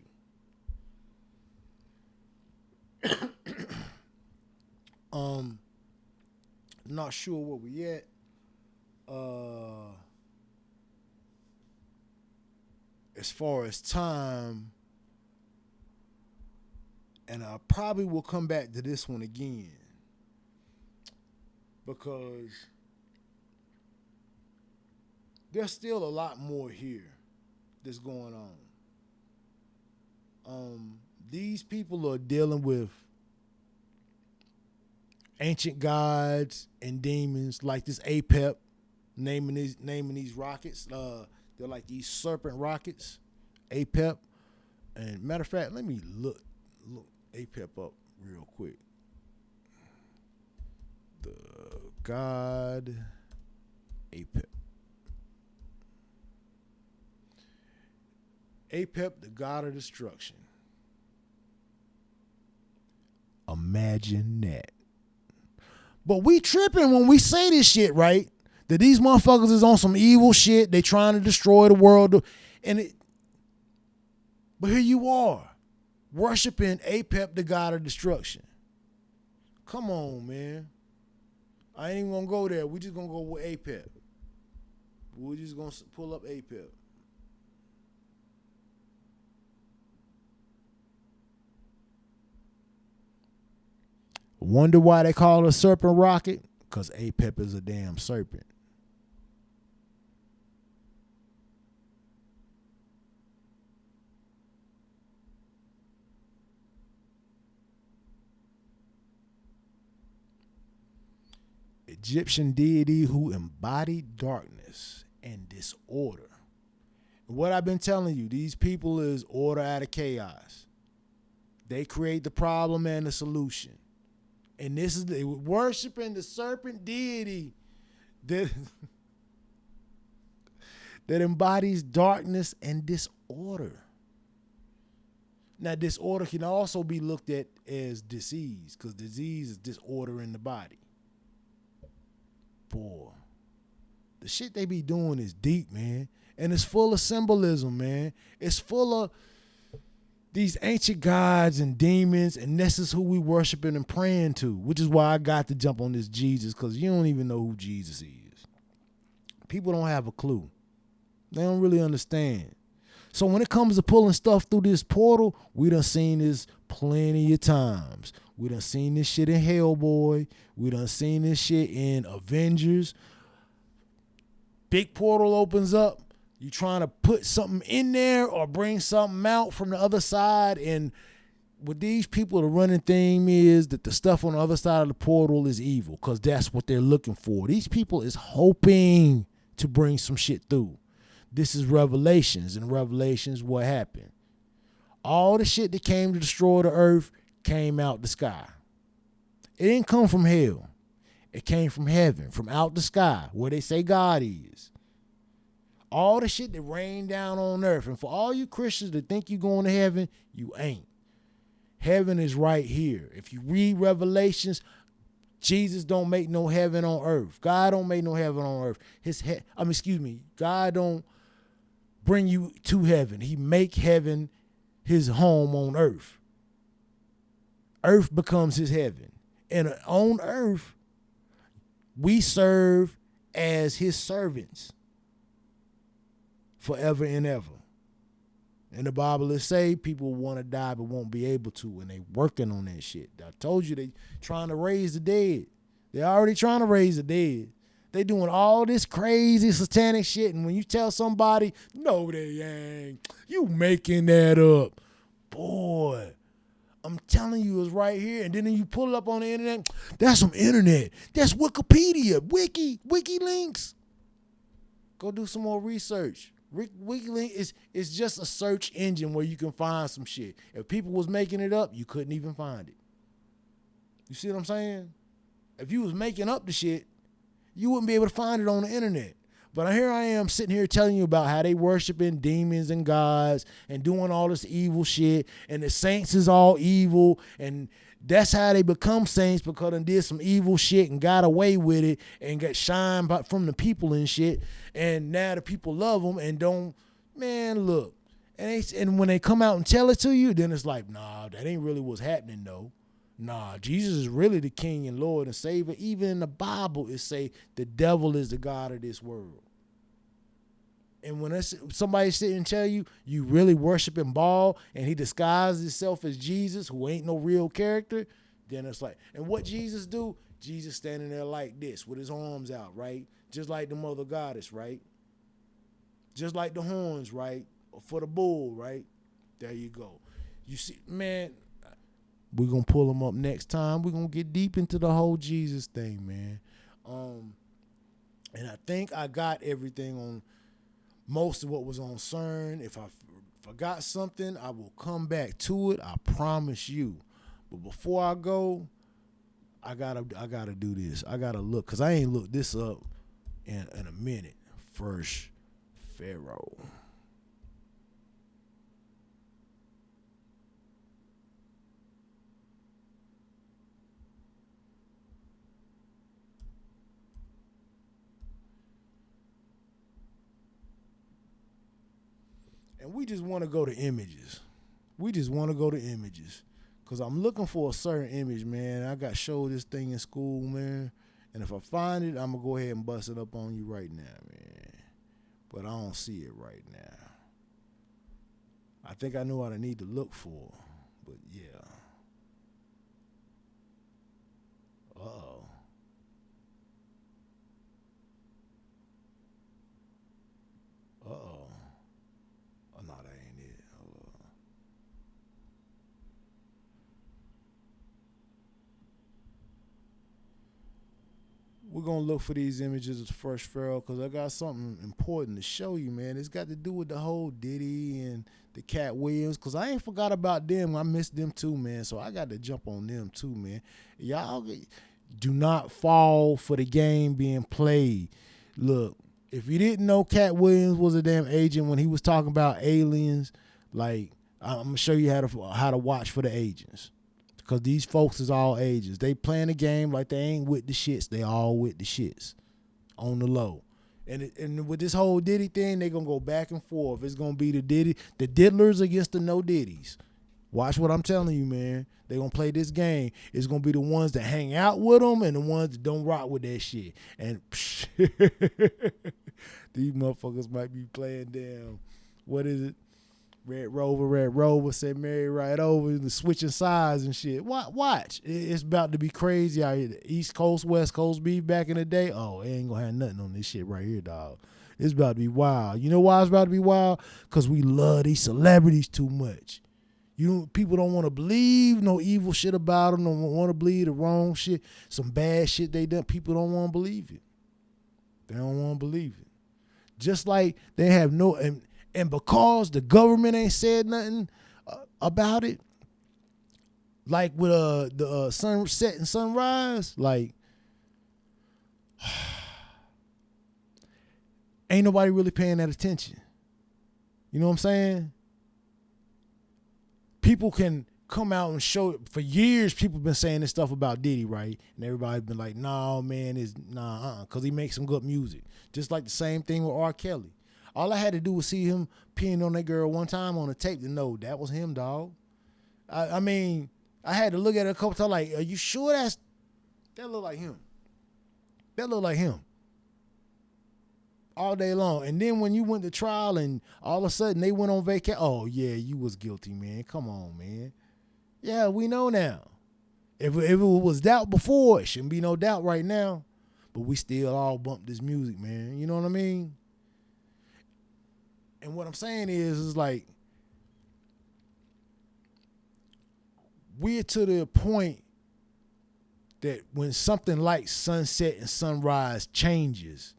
Speaker 1: Not sure where we at. As far as time, and I probably will come back to this one again because there's still a lot more here that's going on. These people are dealing with ancient gods and demons, like this APEP, naming these rockets. They're like these serpent rockets, APEP. And matter of fact, let me look APEP up real quick. The god APEP. APEP, the god of destruction. Imagine that. But we tripping when we say this shit, right? That these motherfuckers is on some evil shit. They trying to destroy the world. But here you are, worshiping APEP, the god of destruction. Come on, man. I ain't even gonna go there. We just gonna go with APEP. We're just gonna pull up APEP. Wonder why they call it a serpent rocket? Because APEP is a damn serpent. Egyptian deity who embodied darkness and disorder. What I've been telling you, these people is order out of chaos. They create the problem and the solution. And this is they worshiping the serpent deity that that embodies darkness and disorder. Now, disorder can also be looked at as disease, because disease is disorder in the body. Boy, the shit they be doing is deep, man. And it's full of symbolism, man. It's full of these ancient gods and demons, and this is who we worshiping and praying to, which is why I got to jump on this Jesus, because you don't even know who Jesus is. People don't have a clue. They don't really understand. So when it comes to pulling stuff through this portal, we done seen this plenty of times. We done seen this shit in Hellboy. We done seen this shit in Avengers. Big portal opens up. You trying to put something in there or bring something out from the other side. And with these people, the running theme is that the stuff on the other side of the portal is evil, because that's what they're looking for. These people is hoping to bring some shit through. This is Revelations, and Revelations, what happened? All the shit that came to destroy the earth came out the sky. It didn't come from hell. It came from heaven, from out the sky, where they say God is. All the shit that rained down on earth. And for all you Christians that think you're going to heaven, you ain't. Heaven is right here. If you read Revelations, Jesus don't make no heaven on earth. God don't make no heaven on earth. God don't bring you to heaven. He make heaven his home on earth. Earth becomes his heaven. And on earth, we serve as his servants forever and ever. And the Bible is say people want to die but won't be able to, and they working on that shit. I told you they trying to raise the dead. They already trying to raise the dead. They doing all this crazy satanic shit, and when you tell somebody, no, they ain't, you making that up. Boy, I'm telling you, it's right here. And then you pull it up on the internet. That's some internet. That's Wikipedia, Wiki links. Go do some more research. WikiLeaks is just a search engine where you can find some shit. If people was making it up, you couldn't even find it. You see what I'm saying? If you was making up the shit, you wouldn't be able to find it on the internet. But here I am sitting here telling you about how they worshiping demons and gods and doing all this evil shit, and the saints is all evil, and that's how they become saints, because they did some evil shit and got away with it and got shined from the people and shit. And now the people love them and don't, man, look. And when they come out and tell it to you, then it's like, nah, that ain't really what's happening though. Nah, Jesus is really the King and Lord and Savior. Even in the Bible, it say the devil is the God of this world. And when somebody sit and tell you, you really worshiping Baal and he disguised himself as Jesus, who ain't no real character, then it's like, and what Jesus do? Jesus standing there like this with his arms out, right? Just like the mother goddess, right? Just like the horns, right? For the bull, right? There you go. You see, man, we're going to pull them up next time. We're going to get deep into the whole Jesus thing, man. And I think I got everything on most of what was on CERN. If I forgot something, I will come back to it. I promise you. But before I go, I gotta do this. I gotta look, because I ain't looked this up in a minute. First Pharaoh. And we just want to go to images. Because I'm looking for a certain image, man. I got showed this thing in school, man. And if I find it, I'm going to go ahead and bust it up on you right now, man. But I don't see it right now. I think I know what I need to look for. But yeah. Uh-oh. Uh-oh. Oh, no, that ain't it. we're gonna look for these images of the first Pharaoh because I got something important to show you, man. It's got to do with the whole Diddy and the Cat Williams because I ain't forgot about them. I missed them too, man. So I got to jump on them too, man. Y'all do not fall for the game being played. Look, if you didn't know Cat Williams was a damn agent when he was talking about aliens, like I'm gonna show you how to watch for the agents. Because these folks is all ages. They playing the game like they ain't with the shits. They all with the shits on the low. And with this whole Diddy thing, they going to go back and forth. It's going to be the diddlers against the no Diddies. Watch what I'm telling you, man. They going to play this game. It's going to be the ones that hang out with them and the ones that don't rock with that shit. And these motherfuckers might be playing damn, what is it? Red Rover said Mary right over, the switching sides and shit. Watch. It's about to be crazy out here. The East Coast, West Coast beef back in the day. Oh, it ain't gonna have nothing on this shit right here, dog. It's about to be wild. You know why it's about to be wild? Because we love these celebrities too much. People don't want to believe no evil shit about them. Don't want to believe the wrong shit. Some bad shit they done. People don't want to believe it. They don't want to believe it. Just like they have no... And because the government ain't said nothing about it, like with the sunset and sunrise, like ain't nobody really paying that attention. You know what I'm saying? People can come out and show it. For years, people been saying this stuff about Diddy, right? And everybody's been like, nah, man, because he makes some good music. Just like the same thing with R. Kelly. All I had to do was see him peeing on that girl one time on a tape to know that was him, dog. I mean, I had to look at it a couple times like, are you sure that look like him? That look like him. All day long. And then when you went to trial and all of a sudden they went on vacation, oh, yeah, you was guilty, man. Come on, man. Yeah, we know now. If it was doubt before, it shouldn't be no doubt right now. But we still all bump this music, man. You know what I mean? And what I'm saying is like, we're to the point that when something like sunset and sunrise changes,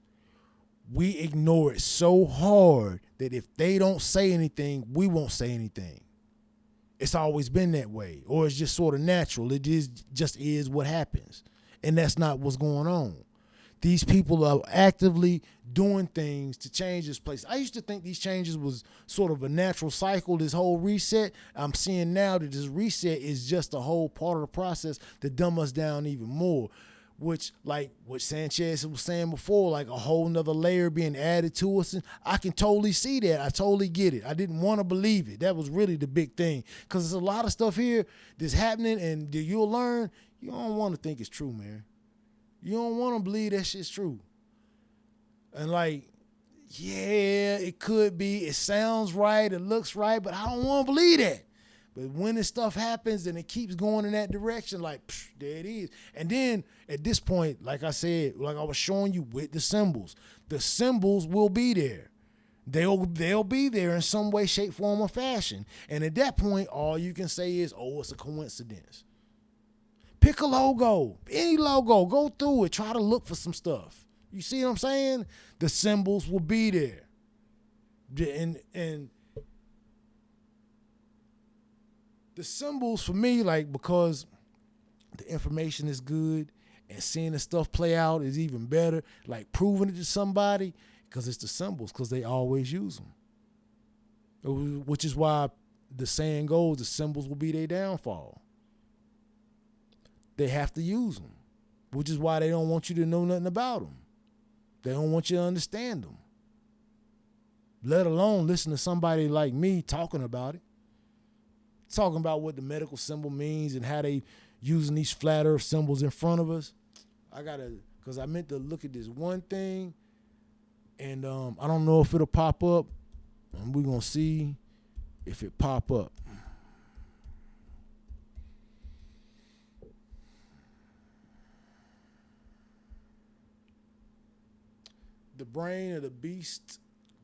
Speaker 1: we ignore it so hard that if they don't say anything, we won't say anything. It's always been that way, or it's just sort of natural. It just is what happens, and that's not what's going on. These people are actively doing things to change this place. I used to think these changes was sort of a natural cycle, this whole reset. I'm seeing now that this reset is just a whole part of the process to dumb us down even more, which, like what Sanchez was saying before, like a whole nother layer being added to us. And I can totally see that. I totally get it. I didn't want to believe it. That was really the big thing, because there's a lot of stuff here that's happening, and you'll learn you don't want to think it's true, man. You don't want to believe that shit's true. And like, yeah, it could be. It sounds right. It looks right. But I don't want to believe that. But when this stuff happens and it keeps going in that direction, like, there it is. And then at this point, like I said, like I was showing you with the symbols will be there. They'll be there in some way, shape, form, or fashion. And at that point, all you can say is, oh, it's a coincidence. Pick a logo, any logo, go through it, try to look for some stuff. You see what I'm saying? The symbols will be there. And the symbols for me, like, because the information is good and seeing the stuff play out is even better, like proving it to somebody, because it's the symbols, because they always use them. Which is why the saying goes, the symbols will be their downfall. They have to use them, which is why they don't want you to know nothing about them. They don't want you to understand them, let alone listen to somebody like me talking about it, talking about what the medical symbol means and how they using these flat earth symbols in front of us. Because I meant to look at this one thing, and I don't know if it'll pop up, and we're going to see if it pop up. The brain of the beast,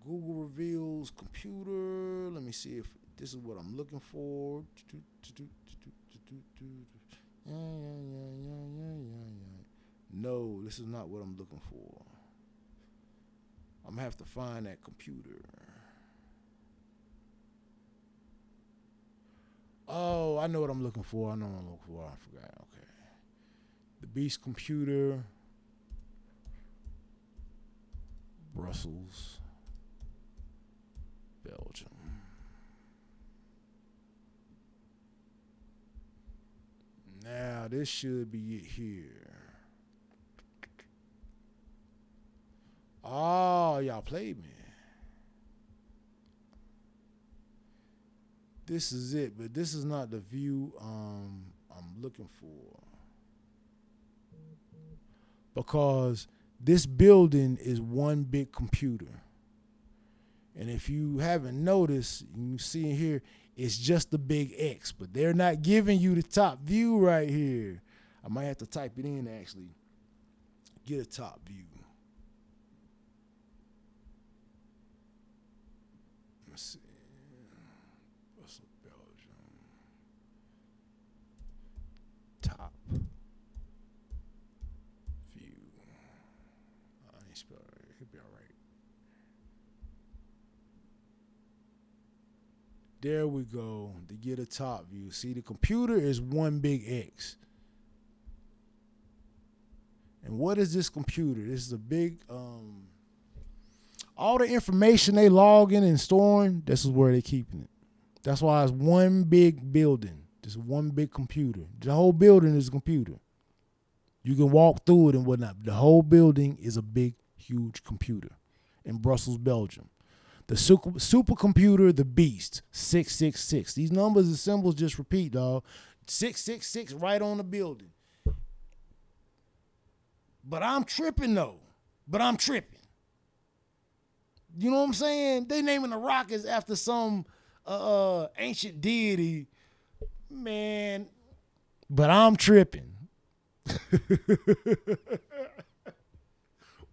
Speaker 1: Google reveals computer. Let me see if this is what I'm looking for. No, This is not what I'm looking for. I'm gonna have to find that computer. Oh, I know what I'm looking for. I forgot. Okay. The Beast computer. Brussels, Belgium. Now, this should be it here. Oh, y'all played me. This is it, but this is not the view I'm looking for. Because this building is one big computer. And if you haven't noticed, you see here, it's just the big X, but they're not giving you the top view right here. I might have to type it in to actually get a top view. Let's see. What's Belgium? Top view. I ain't spelled it. It'll be all right. There we go. To get a top view. See, the computer is one big X. And what is this computer? This is a big, all the information they logging and storing, this is where they're keeping it. That's why it's one big building. Just one big computer. The whole building is a computer. You can walk through it and whatnot. The whole building is a big, huge computer in Brussels, Belgium. The supercomputer, the Beast, 666. These numbers and symbols just repeat, dog. 666 right on the building. But I'm tripping, though. You know what I'm saying? They naming the rockets after some ancient deity. Man, but I'm tripping.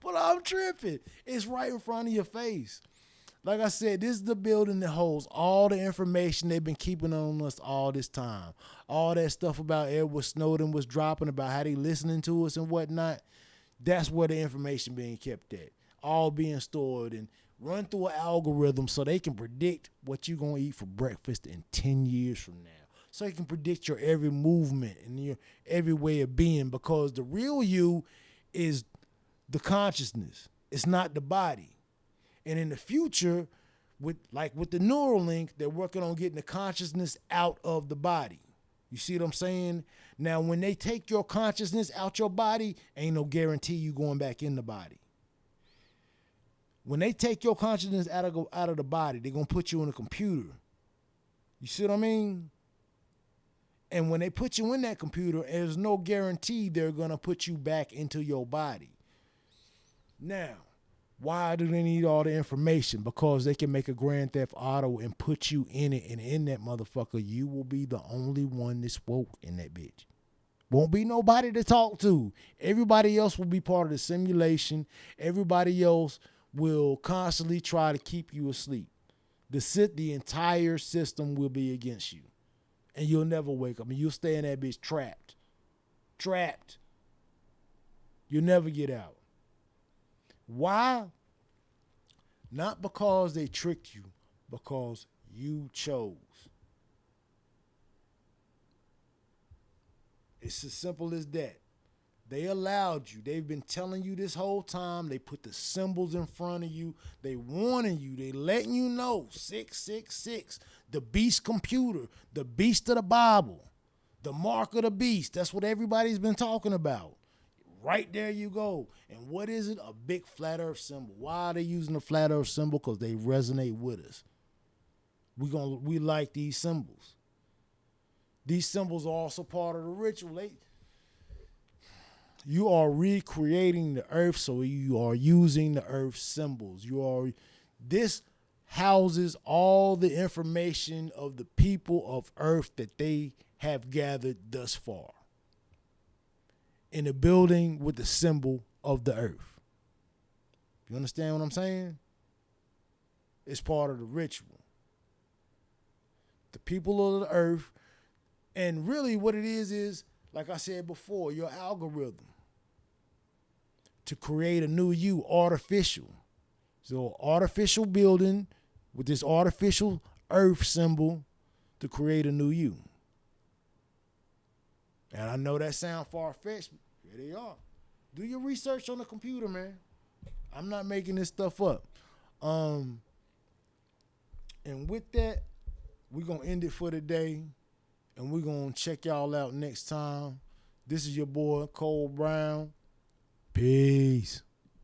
Speaker 1: But I'm tripping. It's right in front of your face. Like I said, this is the building that holds all the information they've been keeping on us all this time. All that stuff about Edward Snowden was dropping, about how they listening to us and whatnot. That's where the information being kept at. All being stored and run through an algorithm so they can predict what you're going to eat for breakfast in 10 years from now. So they can predict your every movement and your every way of being, because the real you is the consciousness. It's not the body. And in the future, with the Neuralink, they're working on getting the consciousness out of the body. You see what I'm saying? Now, when they take your consciousness out your body, ain't no guarantee you going back in the body. When they take your consciousness out of the body, they're going to put you in a computer. You see what I mean? And when they put you in that computer, there's no guarantee they're going to put you back into your body. Now, why do they need all the information? Because they can make a Grand Theft Auto and put you in it, and in that motherfucker, you will be the only one that's woke in that bitch. Won't be nobody to talk to. Everybody else will be part of the simulation. Everybody else will constantly try to keep you asleep. The entire system will be against you. And you'll never wake up. And you'll stay in that bitch trapped. Trapped. You'll never get out. Why? Not because they tricked you, because you chose. It's as simple as that. They allowed you. They've been telling you this whole time. They put the symbols in front of you. They warning you. They letting you know. 666, the Beast computer, the Beast of the Bible, the mark of the beast. That's what everybody's been talking about. Right there you go. And what is it? A big flat earth symbol. Why are they using the flat earth symbol? Because they resonate with us. We like these symbols. These symbols are also part of the ritual. You are recreating the earth, so you are using the earth symbols. This houses all the information of the people of earth that they have gathered thus far, in a building with the symbol of the earth. You understand what I'm saying? It's part of the ritual. The people of the earth, and really what it is, like I said before, your algorithm. to create a new you, artificial. So artificial building with this artificial earth symbol to create a new you. And I know that sounds far-fetched. Here they are. Do your research on the computer, man. I'm not making this stuff up. And with that, we're going to end it for today. And we're going to check y'all out next time. This is your boy, Cole Brown. Peace.